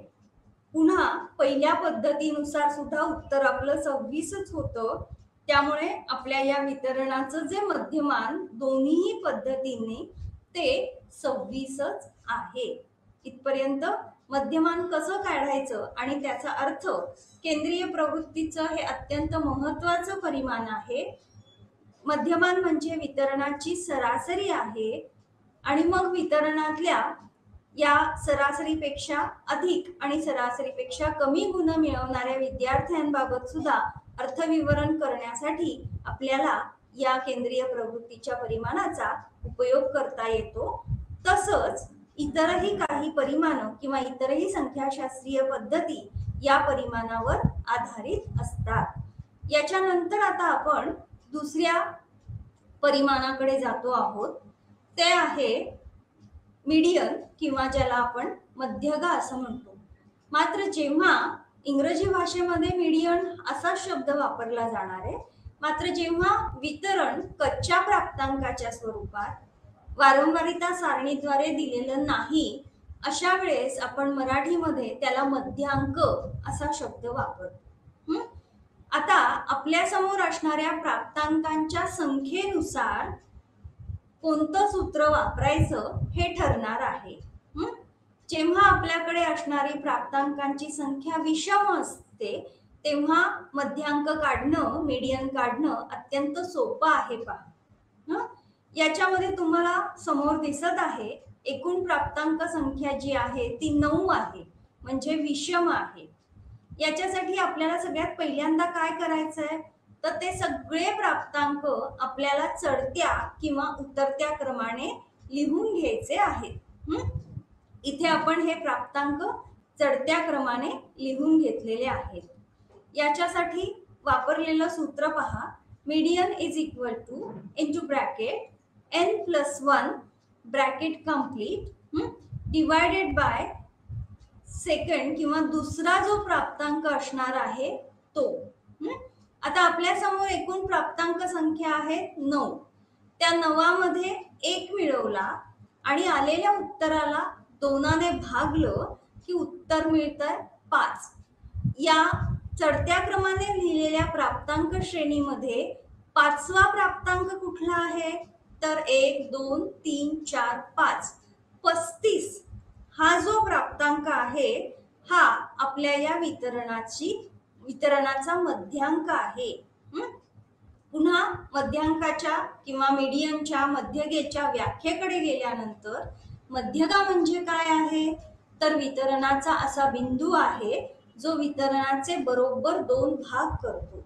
पुन्हा पहिल्या पद्धतीनुसार सुद्धा उत्तर आपलं 26च होतं. त्यामुळे आपल्या या वितरणाचं जे मध्यमान दोन्ही पद्धतीने ते 26च आहे. इथपर्यंत मध्यमान कसं काढायचं आणि त्याचा अर्थ, केंद्रीय प्रवृत्तीचं हे अत्यंत महत्वाचं परिमाण आहे. मध्यमान म्हणजे वितरणाची सरासरी आहे आणि मग वितरणातल्या या सरासरीपेक्षा अधिक आणि सरासरीपेक्षा कमी गुण मिळवणाऱ्या विद्यार्थ्यांबाबत सुद्धा अर्थविवरण करण्यासाठी आपल्याला या केंद्रीय प्रवृत्तीच्या परिमाणाचा उपयोग करता येतो. तसंच इतरही काही परिमाण किंवा इतरही संख्याशास्त्रीय पद्धती या परिमाणावर आधारित असतात. याच्यानंतर आता आपण दुसऱ्या परिमाणाकडे जातो आहोत. ते आहे मीडियन किंवा ज्याला आपण मध्यगा असं म्हणतो. मात्र जेव्हा इंग्रजी भाषेमध्ये मीडियन असा शब्द वापरला जाणार आहे, मात्र जेव्हा वितरण कच्च्या प्राप्तांकाच्या स्वरूपात वारंवारिता सारणीद्वारे दिलेलं नाही, अशा वेळेस आपण मराठीमध्ये त्याला मध्यांक असा शब्द वापरतो. आता आपल्या समोर असणाऱ्या प्राप्तांकांच्या संख्येनुसार कोणतं सूत्र वापरायचं हे ठरणार आहे. जेव्हा आपल्याकडे असणारी प्राप्तांकांची संख्या विषम असते तेव्हा मध्यांक काढणं, मीडियन काढणं अत्यंत सोपं आहे. पहा, याच्यामध्ये तुम्हाला समोर दिसत आहे एकूण प्राप्तांक संख्या जी आहे ती 9 आहे, म्हणजे विषम आहे. याच्यासाठी आपल्याला सगळ्यात पहिल्यांदा काय करायचंय, तर ते सगळे प्राप्तांक आपल्याला चढत्या किंवा उतरत्या क्रमाने लिहून घ्यायचे आहेत. इथे आपण हे प्राप्तांक चढत्या क्रमाने लिहून घेतलेले आहेत. याच्यासाठी वापरलेलं सूत्र पहा, median is equal two into bracket n+1 bracket complete divided by second किंवा दुसरा जो प्राप्तांक असणार आहे तो. आता आपल्या समोर एकूण प्राप्तांक संख्या आहे 9. त्या 9मध्ये 1 मिळवला आणि आलेल्या उत्तराला 2ने भागलं की उत्तर मिळतं 5. या चढत्या क्रमाने लिहिलेल्या प्राप्तांक श्रेणीमध्ये 5वा प्राप्तांक कुठला आहे, तर 1 2 3 4 5 35 हा जो प्राप्तांक आहे हा आपल्या या वितरणाचा मध्यांक आहे. पुन्हा मध्यांकाच्या किंवा मीडियनच्या मध्यगेच्या व्याख्येकडे गेल्यानंतर मध्यगा म्हणजे काय आहे, तर वितरणाचा असा बिंदू आहे जो वितरणाचे बरोबर 2 भाग करतो.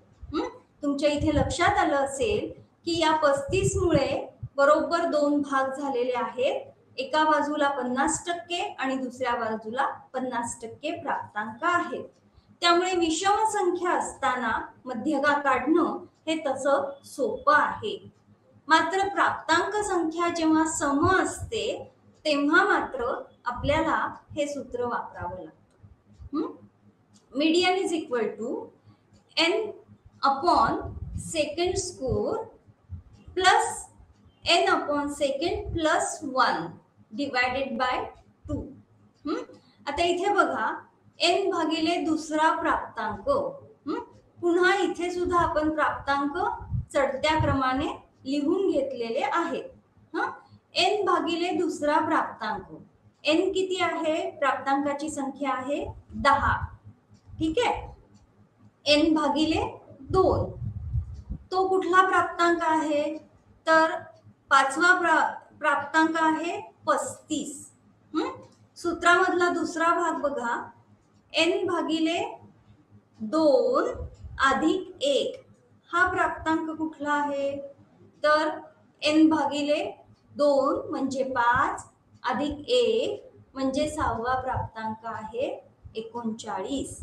तुमच्या इथे लक्षात आलं असेल की या 35 मुळे बरोबर 2 भाग झालेले आहेत. एका बाजूला 50% आणि दुसऱ्या बाजूला 50% प्राप्तांक आहेत. त्यामुळे विषम संख्या असताना मध्यगा काढणं हे तसं सोपं आहे. मात्र प्राप्तांक संख्या जेव्हा सम असते तेव्हा मात्र आपल्याला हे सूत्र वापरावं लागतं. Median is equal to second score plus second plus 1 divided by 2. आता इथे बघा n भागिले दुसरा प्राप्तांक. पुन्हा इथे सुद्धा आपण प्राप्तांक चढत्या क्रमाने लिहून घेतलेले आहेत. n भागिले दुसरा प्राप्तांक. n किती आहे, प्राप्तांकाची संख्या आहे 10. ठीक आहे. n भागिले 2 तो कुठला प्राप्तांक आहे, तर 5वा प्राप्तांक आहे 35. सूत्रामधला दुसरा भाग बघा, n भागिले 2 अधिक 1 हा प्राप्तांक कुठला आहे, तर n भागिले 2 म्हणजे 5 अधिक 1 म्हणजे 6वा प्राप्तांक आहे 39.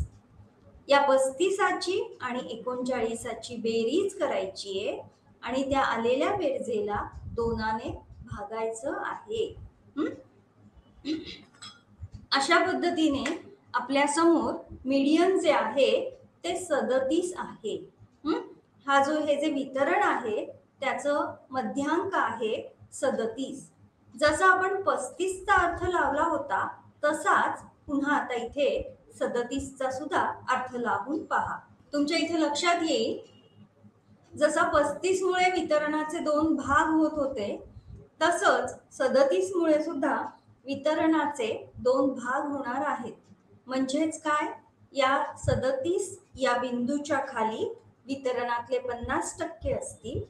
या 35ची आणि 39ची बेरीज करायची आहे आणि त्या आलेल्या बेरजेला 2ने भागायचं आहे. अशा पद्धतीने आपल्या समोर मीडियन जे आहे ते 37 आहे. हा जो हे जे वितरण आहे त्याचं मध्यांक आहे 37. जसा आपण 35चा अर्थ लावला होता तसाच पुन्हा आता इथे 37चा सुद्धा अर्थ लावून पहा. तुमच्या इथे लक्षात येईल जसा 35 मुळे वितरणाचे 2 भाग होत होते तसंच 37 मुळे सुद्धा वितरणाचे 2 भाग होणार आहेत. म्हणजेच काय, या 37 या बिंदूच्या खाली वितरणातले 50% असतील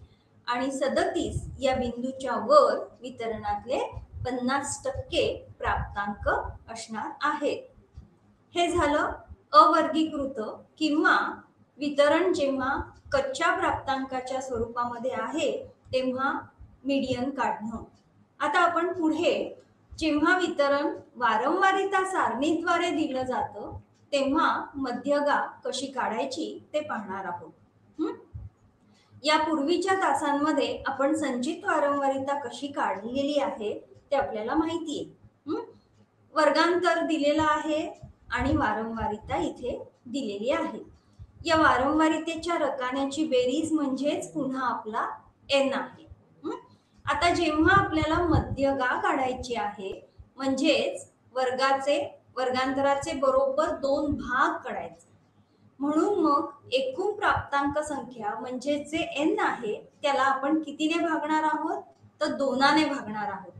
आणि 37 या बिंदूच्या वर वितरणातले 50% प्राप्तांक असणार आहेत. हे झालं अवर्गीकृत किंवा वितरण जेव्हा कच्च्या प्राप्तांकाच्या स्वरूपामध्ये आहे तेव्हा मीडियन काढणं. आता आपण पुढे जेव्हा वितरण वारंवारिता सारणीद्वारे दिलं जातं तेव्हा मध्यगा कशी काढायची ते पाहणार आहोत. या पूर्वीच्या तासांमध्ये आपण संचित वारंवारिता कशी काढलेली आहे ते आपल्याला माहिती आहे. वर्गांतर दिलेला आहे आणि वारंवारिता इथे दिलेली आहे. या वारंवारितेच्या रकान्याची बेरीज म्हणजेच पुन्हा आपला n आहे. आता जेव्हा आपल्याला मध्यगा काढायची आहे म्हणजेच वर्गांतराचे बरोबर 2 भाग काढायचे, म्हणून मग एकूण प्राप्तांक संख्या म्हणजे जे n आहे त्याला आपण कितीने भागणार आहोत तर 2ने भागणार आहोत.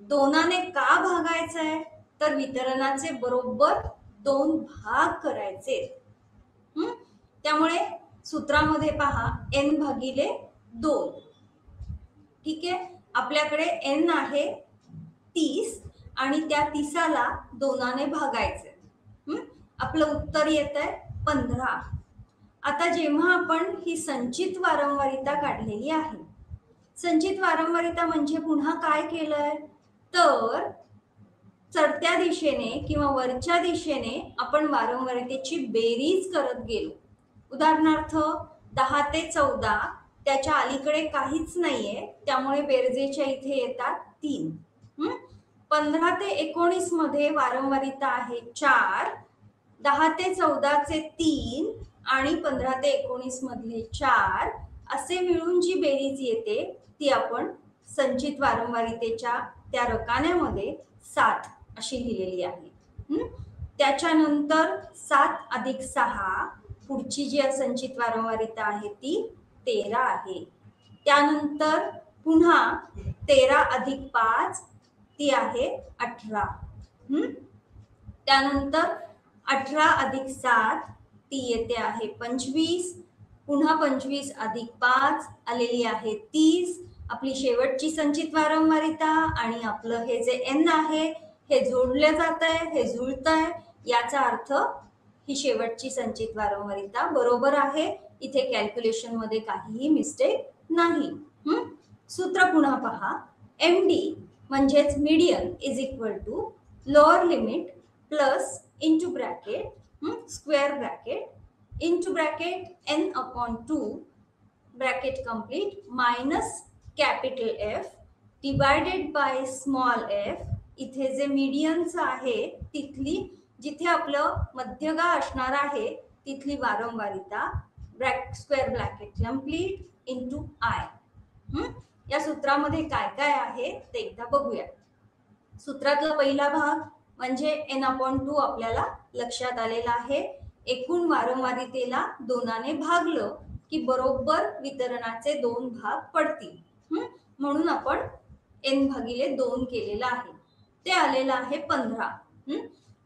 2ने का भागायचं आहे तर वितरणाचे बरोबर 2 भाग करायचे. त्यामुळे सूत्रामध्ये पहा n भागिले 2. ठीक आहे, आपल्याकडे n आहे 30 आणि त्या 30ला 2ने भागायचे. आपलं उत्तर येत आहे 15. आता जेव्हा आपण ही संचित वारंवारिता काढलेली आहे, संचित वारंवारिता म्हणजे पुन्हा काय केलंय तर चढत्या दिशेने किंवा वरच्या दिशेने आपण वारंवारितेची बेरीज करत गेलो. उदाहरणार्थ 10 ते 14 त्याच्या अलीकडे काहीच नाहीये त्यामुळे बेरजेच्या इथे येतात 3. 15 ते 19 मध्ये वारंवारिता आहे 4. 10 ते 14 चे 3 आणि 15 ते 19 मधले 4 असे मिळून जी बेरीज येते ती आपण संचित वारंवारितेच्या त्या रकान्यामध्ये 7 अशी लिहिलेली आहे. त्याच्यानंतर 7 अधिक 6 पुढची जी संचित वारंवारिता आहे ती 13 आहे. त्यानंतर पुन्हा 13 अधिक 5 ती आहे 18. त्यानंतर 18 अधिक 7 ती येते आहे 25. पुन्हा 25 अधिक 5 आलेली आहे 30. आपली शेवटची संचित वारंवारिता आणि आपलं हे जे n आहे हे जोडले जात आहे, हे जुळत आहे, याचा अर्थ ही शेवटची संचित वारंवारिता बरोबर आहे. इथे कॅल्क्युलेशन मध्ये काहीही मिस्टेक नाही. सूत्र पुन्हा पहा. MD म्हणजेच median is equal to lower limit plus into bracket square bracket into bracket n/2 bracket complete minus capital F divided by small f. इथे जे मीडियनचं आहे तिथली जिथे आपलं मध्यगा असणार आहे तिथली वारंवारिता square bracket complete into I. या सूत्रामध्ये काय काय आहे ते एकदा बघूया. सूत्रातला पहिला भाग म्हणजे n/2 आपल्याला लक्षात आलेला आहे. एकूण वारंवारितेला 2ने भागलं की बरोबर वितरणाचे 2 भाग पडतील, म्हणून आपण n भागिले 2 केलेला आहे. ते आलेलं आहे 15.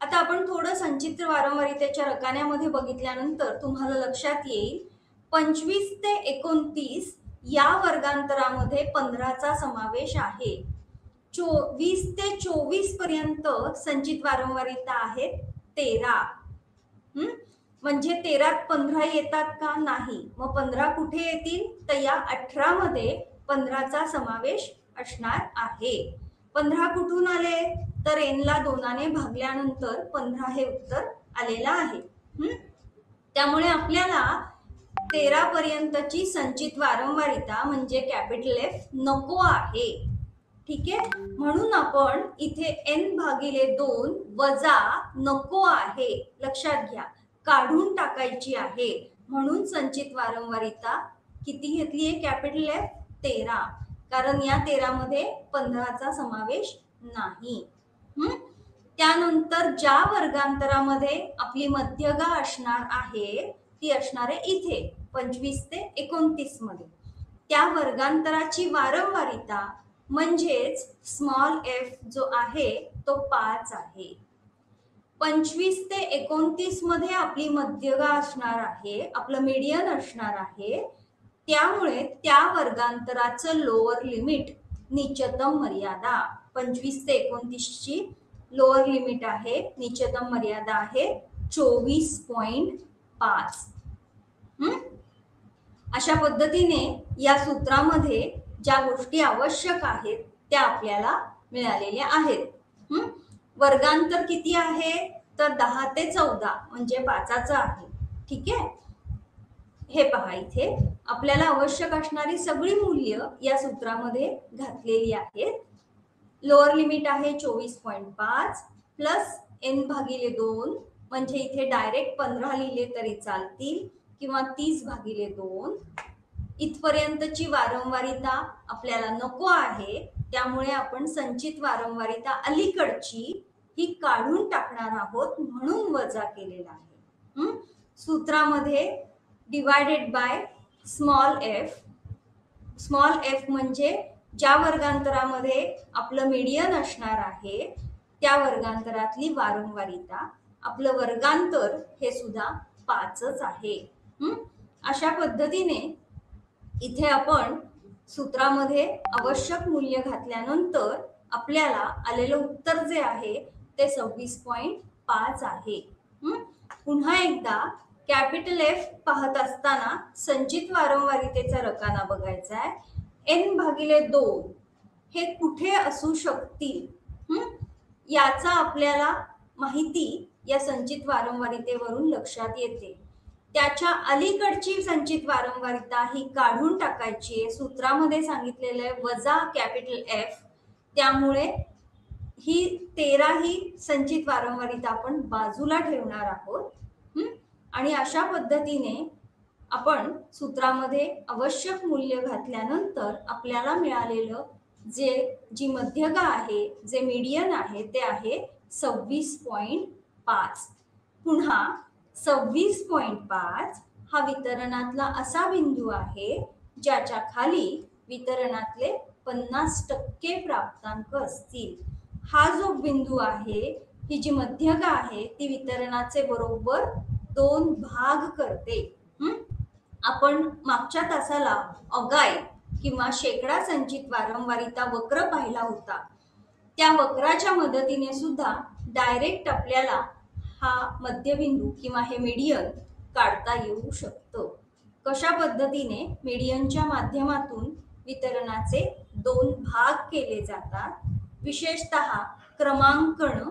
आता आपण थोडं संचित वारंवारितेच्या रकान्यामध्ये बघितल्यानंतर तुम्हाला लक्षात येईल 25 ते 29 या वर्गांतरामध्ये 15चा समावेश आहे. 20 ते 24 पर्यंत संचित वारंवारिता आहे 13. म्हणजे 13त 15 येतात का नाही, मग 15 कुठे येतील तर या 18 मध्ये 15चा समावेश असणार आहे. 15 कुठून आले तर n ला 2ने भागल्यानंतर 15 हे उत्तर आलेलं आहे. त्यामुळे आपल्याला 13 पर्यंतची संचित वारंवारिता म्हणजे कॅपिटल F नको आहे. ठीक आहे, म्हणून आपण इथे n भागिले 2 वजा नको आहे लक्षात घ्या, काढून टाकायची आहे. म्हणून संचित वारंवारिता किती घेतली आहे कॅपिटल F 13, कारण या 13 मध्ये 15चा समावेश नाही. त्यानंतर ज्या वर्गांतरामध्ये आपली मध्यगा असणार आहे ती असणार आहे इथे 25 ते 29 मध्ये. त्या वर्गांतराची वारंवारिता म्हणजेच स्मॉल f जो आहे तो 5 आहे. 25 ते 29 मध्ये आपली मध्यगा असणार आहे, आपलं मीडियन असणार आहे. त्यामुळे त्या वर्गांतराचं लोअर लिमिट निचतम मर्यादा 25 ते 29ची लोअर लिमिट आहे, निश्चितम मर्यादा आहे 24.5. अशा पद्धतीने या सूत्रामध्ये ज्या गोष्टी आवश्यक आहेत त्या आपल्याला मिळालेल्या आहेत. वर्गांतर किती आहे तर 10 ते 14 म्हणजे 5चं आहे. ठीक आहे, हे पहा इथे आपल्याला आवश्यक असणारी सगळी मूल्य या सूत्रामध्ये घातलेली आहेत. लोअर लिमिट आहे 24.5 प्लस n/2 म्हणजे इथे डायरेक्ट 15 लिहिले तरी चालतील किंवा 30/2. इथपर्यंतची वारंवारिता आपल्याला नको आहे, त्यामुळे आपण संचित वारंवारिता अलीकडची ही काढून टाकणार आहोत म्हणून वजा केलेला आहे. सूत्रामध्ये divided by small F. Small F म्हणजे ज्या वर्गांतरामध्ये आपलं मीडियन असणार आहे त्या वर्गांतरातली वारंवारिता. आपलं वर्गांतर हे सुद्धा 5च आहे. अशा पद्धतीने इथे आपण सूत्रामध्ये आवश्यक मूल्य घातल्यानंतर आपल्याला आलेलं उत्तर जे आहे ते 26.5 आहे. पुन्हा एकदा कॅपिटल एफ पाहत असताना संचित वारंवारितेचा रकाना बघायचा आहे. n/2 हे कुठे असू शकतील याचा आपल्याला माहिती या संचित वारंवारितेवरून लक्षात येते. त्याच्या अलीकडची संचित वारंवारिता ही काढून टाकायची आहे. सूत्रामध्ये सांगितलेलं आहे वजा कॅपिटल एफ, त्यामुळे ही 13 ही संचित वारंवारिता आपण बाजूला ठेवणार आहोत. आणि अशा पद्धतीने आपण सूत्रामध्ये आवश्यक मूल्य घातल्यानंतर आपल्याला मिळालेलं जी मध्यगा आहे, जे मीडियन आहे ते आहे 26.5. पुन्हा 26.5 हा वितरणातला असा बिंदू आहे ज्याच्या खाली वितरणातले 50% प्राप्तांक असतील. हा जो बिंदू आहे, ही जी मध्यगा आहे ती वितरणाचे बरोबर 2 भाग करते. आपण मागच्या तासाला अगाय किंवा शेकडा संचित वारंवारिता वक्र पाहिला होता. त्या वक्राच्या मदतीने सुद्धा डायरेक्ट आपल्याला हा मध्यबिंदू किंवा हे मीडियन काढता येऊ शकतं. कशा पद्धतीने मीडियनच्या माध्यमातून वितरणाचे 2 भाग केले जातात. विशेषतः क्रमांकन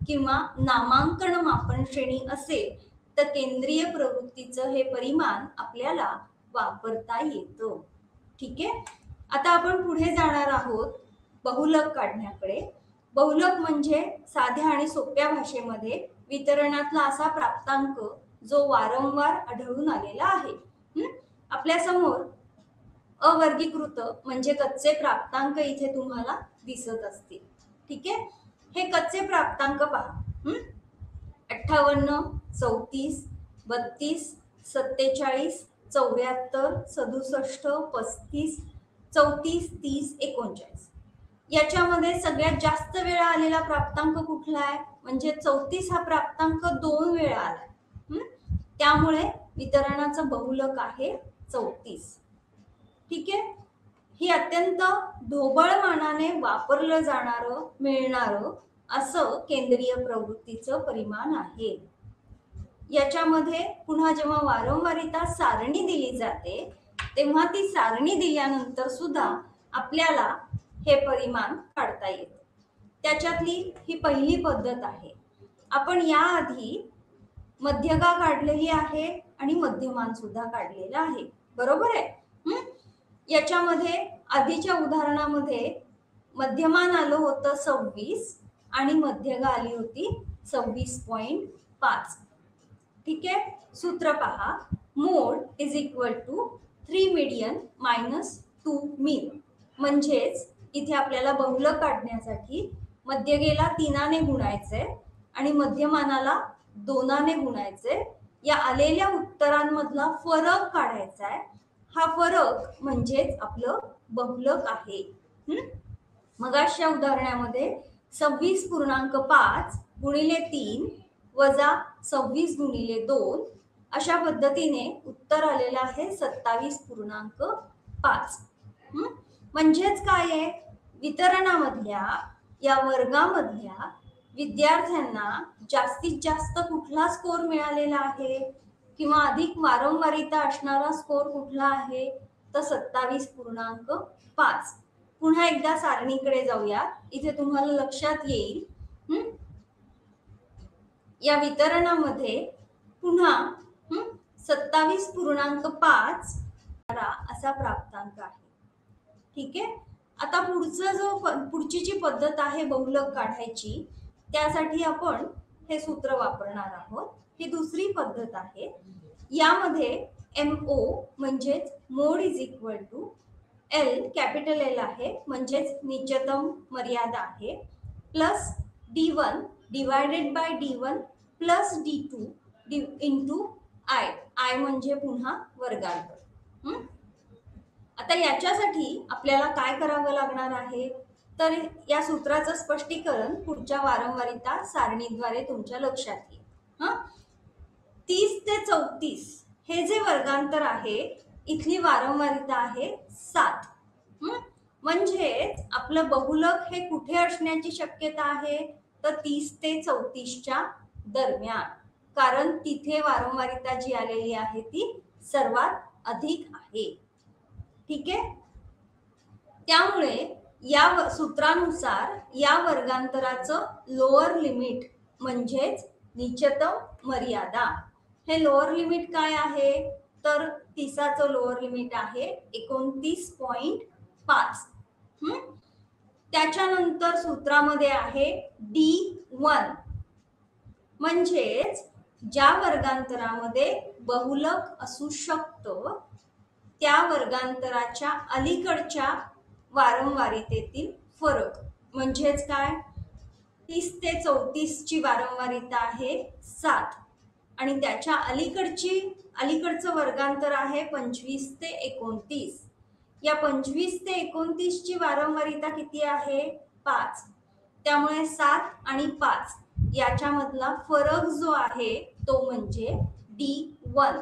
किंवा नामांकन मापन श्रेणी असेल तर केंद्रीय प्रवृत्तीचं हे परिमाण आपल्याला वापरता येतं. ठीक आहे, आता आपण पुढे जाणार आहोत बहुलक काढण्याकडे. बहुलक म्हणजे साध्या आणि सोप्या भाषेमध्ये वितरणातला असा प्राप्तांक जो वारंवार आढळून आलेला आहे. आपल्या समोर अवर्गीकृत म्हणजे कच्चे प्राप्तांक इथे तुम्हाला दिसत असतील. ठीक आहे, हे कच्चे प्राप्तांक पहा. 58, 34, 32, 47, 74, 67, 35, 34, 30, 39. याच्यामध्ये सगळ्यात जास्त वेळा आलेला प्राप्तांक कुठला आहे म्हणजे 34 हा प्राप्तांक 2 वेळा आलाय. त्यामुळे वितरणाचं बहुलक आहे 34. ठीक आहे, ही अत्यंत ढोबळ मानाने वापरलं जाणारं मिळणारं असं केंद्रीय प्रवृत्तीचं परिमाण आहे. याच्यामध्ये पुन्हा जेव्हा वारंवारिता सारणी दिली जाते तेव्हा ती सारणी दिल्यानंतर सुद्धा आपल्याला हे परिमाण काढता येतं. त्याच्यातली ही पहिली पद्धत आहे. आपण याआधी मध्यगा काढलेली आहे आणि मध्यमान सुद्धा काढलेलं आहे, बरोबर आहे. याच्यामध्ये आधीच्या उदाहरणामध्ये मध्यमान आलं होतं 26 आणि मध्यगा आली होती 26.5. ठीक आहे, सूत्र पहा. Mode is equal to 3 median minus 2 mean. म्हणजेच इथे आपल्याला बहुलक काढण्यासाठी मध्यगेला 3ने गुणायचे आणि मध्यमानाला 2ने गुणायचे. या आलेल्या उत्तरांमधला फरक काढायचा आहे. हा फरक म्हणजेच आपलं बहुलक आहे. मगाशच्या उदाहरणामध्ये 26.5 गुणिले 3 वजा 26 गुणिले 2 अशा पद्धतीने उत्तर आलेलं आहे 27.5. म्हणजेच काय आहे, वितरणामधल्या या वर्गामधल्या विद्यार्थ्यांना जास्तीत जास्त कुठला स्कोर मिळालेला आहे किंवा अधिक वारंवारिता असणारा स्कोर कुठला आहे, तर 27.5. पुन्हा एकदा सारणीकडे जाऊया, इथे तुम्हाला लक्षात येईल. या वितरणामध्ये पुन्हा 27.5 असा प्राप्तांक आहे. ठीक आहे. आता पुढची जी पद्धत आहे बहुलक काढायची, त्यासाठी आपण हे सूत्र वापरणार आहोत. ही दुसरी पद्धत आहे. यामध्ये MO म्हणजेच mode is equal to L, capital L आहे, म्हणजेच निश्चितम मर्यादा आहे, plus D1 divided by D1 plus D2 into I म्हणजे पुन्हा वर्गांतर. आता याच्यासाठी आपल्याला काय करावं लागणार आहे, तर या सूत्राचं स्पष्टीकरण पुढच्या वारंवारिता सारणीद्वारे तुमच्या लक्षात येईल. 30 ते 34 हे जे वर्गांतर आहे, इथली वारंवारिता आहे 7. म्हणजेच आपलं बहुलक हे कुठे असण्याची शक्यता आहे, तर 30 ते 34च्या दरम्यान, कारण तिथे वारंवारिता जी आलेली आहे ती सर्वात अधिक आहे. ठीक आहे. त्यामुळे या सूत्रानुसार या वर्गांतराचं लोअर लिमिट म्हणजेच निश्चितम मर्यादा, हे लोअर लिमिट काय आहे, तर 30चं लोअर लिमिट आहे 29.5. त्याच्यानंतर सूत्रामध्ये आहे D1, म्हणजेच ज्या वर्गांतरामध्ये बहुलक असू शकतं त्या वर्गांतराच्या अलीकडच्या वारंवारितेतील फरक. म्हणजेच काय, 30 ते 34 ची वारंवारिता आहे 7 आणि त्याच्या अलीकडचं वर्गांतर आहे 25 ते 29. या 25 ते 29 ची वारंवारिता किती आहे, 5. त्यामुळे 7 आणि 5 याच्यामधला फरक जो आहे तो म्हणजे D1.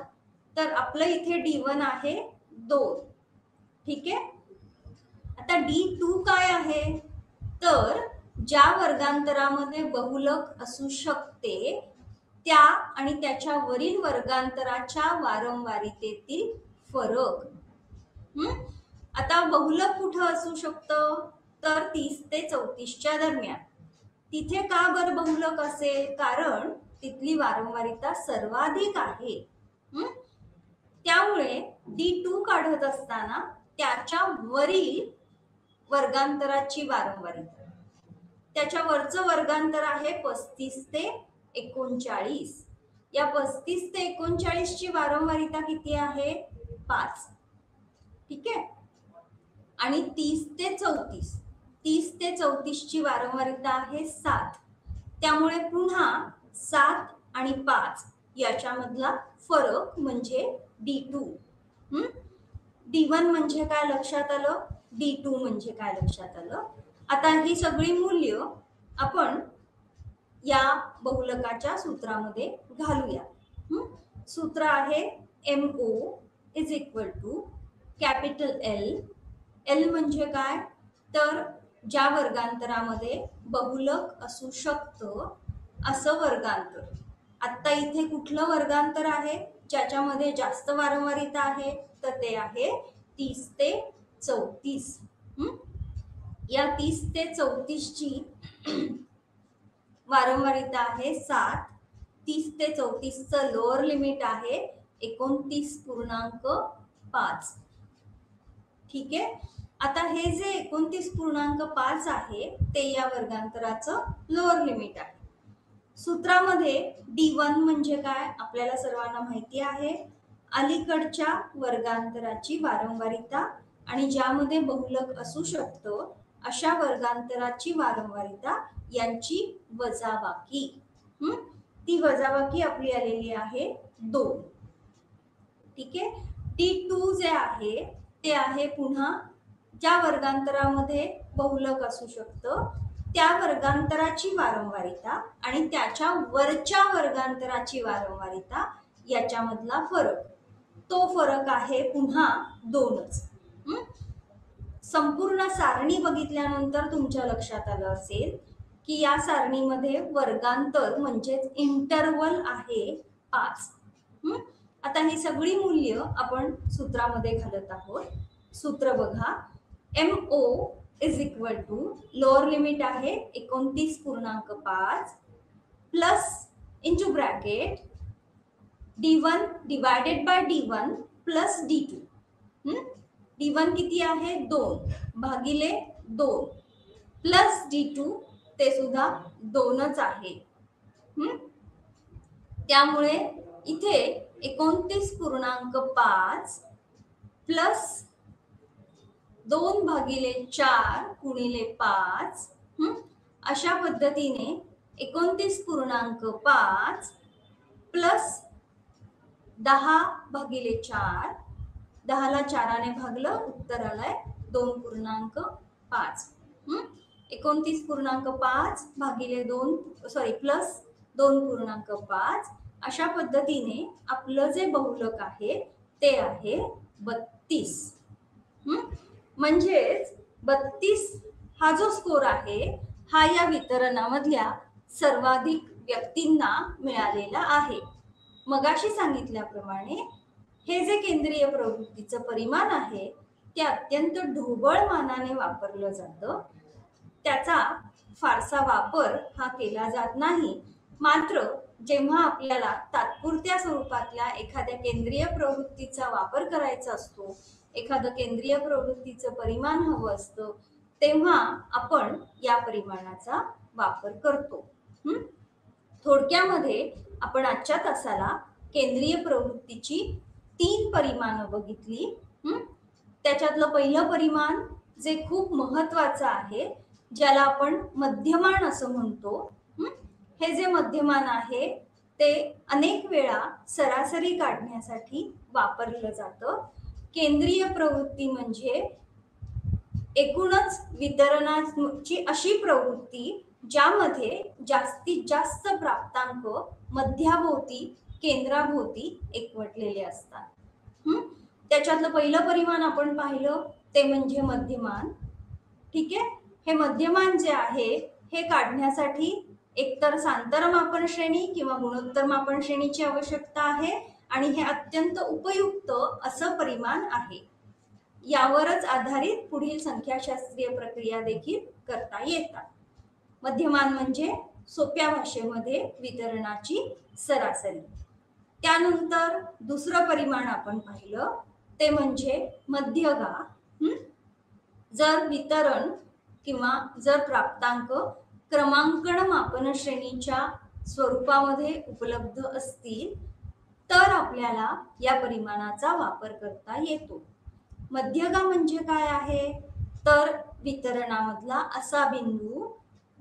तर आपलं इथे D1 आहे 2. ठीक आहे. आता D2 काय आहे, तर ज्या वर्गांतरामध्ये बहुलक असू शकते त्या आणि त्याच्या वरील वर्गांतराच्या वारंवारितेतील फरक. आता बहुलक कुठं असू शकतं, तर 30 ते 34च्या दरम्यान. तिथे का बरं बहुलक असेल, कारण तिथली वारंवारिता सर्वाधिक आहे. त्यामुळे D2 काढत असताना त्याच्या वरील वर्गांतराची वारंवारिता, त्याच्या वरचं वर्गांतर आहे 35 ते 39. या 35 ते 39 ची वारंवारिता किती आहे, 5. ठीक आहे. आणि 30 ते 34 ची वारंवारिता आहे 7. त्यामुळे पुन्हा 7 आणि 5 याच्यामधला फरक म्हणजे D2. D1 म्हणजे काय लक्षात आलं, D2 म्हणजे काय लक्षात आलं. आता ही सगळी मूल्य आपण या बहुलकाच्या सूत्रामध्ये घालूया. सूत्र आहे MO is equal to capital L म्हणजे काय, तर ज्या वर्गांतरामध्ये बहुलक असू शकतं असं वर्गांतर. आता इथे कुठलं वर्गांतर आहे ज्याच्यामध्ये जास्त वारंवारिता आहे, तर ते आहे 30 ते 34. या 30 ते 34 ची वारंवारिता आहे 7. 30 ते 34चं लोअर लिमिट आहे 29.5. ठीक आहे. आता हे जे 29.5 आहे ते या वर्गांतराचं लोअर लिमिट आहे. सूत्रामध्ये D1 म्हणजे काय आपल्याला सर्वांना माहिती आहे, अलीकडच्या वर्गांतराची वारंवारिता आणि ज्यामध्ये बहुलक असू शकतं अशा वर्गांतराची वारंवारिता यांची वजाबाकी. ती वजाबाकी आपली आलेली आहे 2. ठीक आहे. D2 जे आहे ते आहे पुन्हा ज्या वर्गांतरामध्ये बहुलक असू शकतं त्या वर्गांतराची वारंवारिता आणि त्याच्या वरच्या वर्गांतराची वारंवारिता याच्यामधला फरक. तो फरक आहे पुन्हा 2च. संपूर्ण सारणी बघितल्यानंतर तुमच्या लक्षात आलं असेल की या सारणीमध्ये वर्गांतर म्हणजेच इंटरवल आहे 5. आता ही सगळी मूल्य आपण सूत्रामध्ये घालत आहोत. सूत्र बघा, MO is equal to lower limit आहे 29.5 plus into bracket D1 divided by D1 plus D2. D1 किती आहे 2 भागिले 2 प्लस D2 ते सुद्धा 2च आहे. त्यामुळे इथे 29.5 प्लस 2 भागिले 4 गुणिले 5 अशा पद्धतीने 29.5 प्लस 10 भागिले 4, 10ला 4ने भागलं उत्तर आलंय 2.5. 29.5 भागिले 2 प्लस 2.5 अशा पद्धतीने आपलं जे बहुलक आहे ते आहे 32. म्हणजेच 32 हा जो स्कोर आहे हा या वितरणामधल्या सर्वाधिक व्यक्तींना मिळालेला आहे. मगाशी सांगितल्याप्रमाणे हे जे केंद्रीय प्रवृत्तीचं परिमाण आहे ते अत्यंत ढोबळ मानाने वापरलं जातं. त्याचा फारसा वापर हा केला जात नाही. मात्र जेव्हा आपल्याला तात्पुरत्या स्वरूपातल्या एखाद्या केंद्रीय प्रवृत्तीचा वापर करायचा असतो, एखादं केंद्रीय प्रवृत्तीचं परिमाण हवं असतं, तेव्हा आपण या परिमाणाचा वापर करतो. थोडक्यामध्ये आपण आजच्या तासाला केंद्रीय प्रवृत्तीची 3 परिमाणं बघितली. त्याच्यातलं पहिलं परिमाण जे खूप महत्वाचं आहे, ज्याला आपण मध्यमान असं म्हणतो. हे जे मध्यमान आहे ते अनेक वेळा सरासरी काढण्यासाठी वापरलं जातं. केंद्रीय प्रवृत्ती म्हणजे एकूणच वितरणाची अशी प्रवृत्ती ज्यामध्ये जास्तीत जास्त प्राप्तांक मध्याभोवती केंद्राभोवती एकवटलेले असतात. त्याच्यातलं पहिलं परिमाण आपण पाहिलं ते म्हणजे मध्यमान. ठीक आहे. हे मध्यमान जे आहे हे काढण्यासाठी एकतर सांतर मापन श्रेणी किंवा गुणोत्तर मापन श्रेणीची आवश्यकता आहे आणि हे अत्यंत उपयुक्त असं परिमाण आहे. यावरच आधारित पुढील संख्याशास्त्रीय प्रक्रिया देखील करता येतात. मध्यमान म्हणजे सोप्या भाषेमध्ये वितरणाची सरासरी. त्यानंतर दुसरं परिमाण आपण पाहिलं ते म्हणजे मध्यगा. जर वितरण किंवा जर प्राप्तांक क्रमांकन मापन श्रेणीच्या स्वरूपामध्ये उपलब्ध असतील तर आपल्याला या परिमाणाचा वापर करता येतो. मध्यगा म्हणजे काय आहे तर वितरणामधला असा बिंदू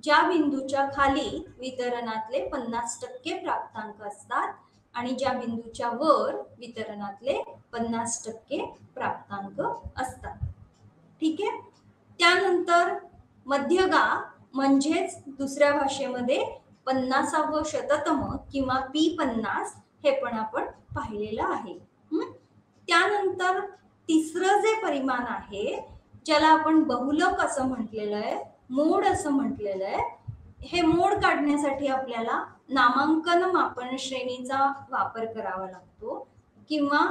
ज्या बिंदूच्या खाली वितरणातले 50% प्राप्तांक असतात आणि ज्या बिंदूच्या वर वितरणातले 50% प्राप्तांक असतात. ठीक आहे. त्यानंतर मध्यगा म्हणजेच दुसऱ्या भाषेमध्ये 50वे शततम किंवा P50 हे पण आपण पाहिलेलं आहे. त्यानंतर तिसरं जे परिमाण आहे ज्याला आपण बहुलक असं म्हटलेलं आहे, मोड असं म्हटलेलं आहे, हे मोड काढण्यासाठी आपल्याला नामांकन मापन श्रेणीचा वापर करावा लागतो किंवा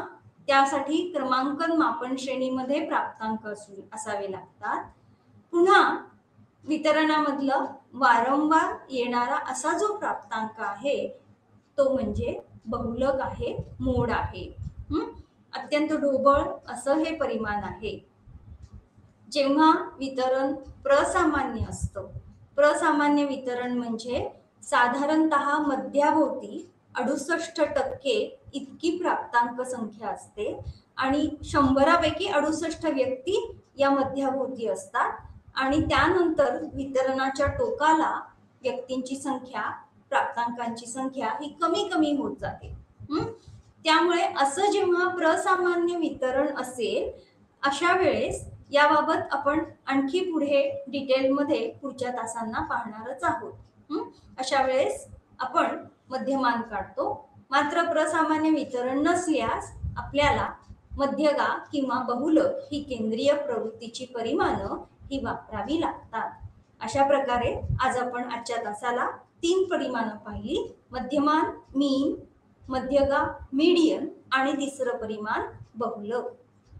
त्यासाठी क्रमांकन मापन श्रेणीमध्ये प्राप्तांक असावे लागतात. पुन्हा वितरणामधलं वारंवार येणारा असा जो प्राप्तांक आहे तो म्हणजे बहुलक आहे, मोड आहे. अत्यंत ढोबळ असं हे परिमाण आहे. जेव्हा वितरण प्रसामान्य असतं, प्रसामान्य वितरण म्हणजे साधारणतः मध्याभोवती 68% इतकी प्राप्तांक संख्या असते आणि 100 पैकी 68 व्यक्ती या मध्याभोवती असतात आणि त्यानंतर वितरणाच्या टोकाला व्यक्तींची संख्या, प्राप्तांकांची संख्या ही कमी कमी होत जाते. त्यामुळे असं जेव्हा प्रसामान्य वितरण असेल अशा वेळेस याबाबत आपण आणखी पुढे डिटेलमध्ये पुढच्या तासांना पाहणारच आहोत. अशा वेळेस आपण मध्यमान काढतो. मात्र प्रसामान्य वितरण नसल्यास आपल्याला मध्यगा किंवा बहुलक ही केंद्रीय प्रवृत्तीची परिमाणं ही वापरावी लागतात. अशा प्रकारे आज आपण आजच्या तासाला 3 परिमाणं पाहिली: मध्यमान, मीन, मध्यगा, मीडियन आणि तिसरं परिमाण बहुलक.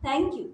थँक्यू.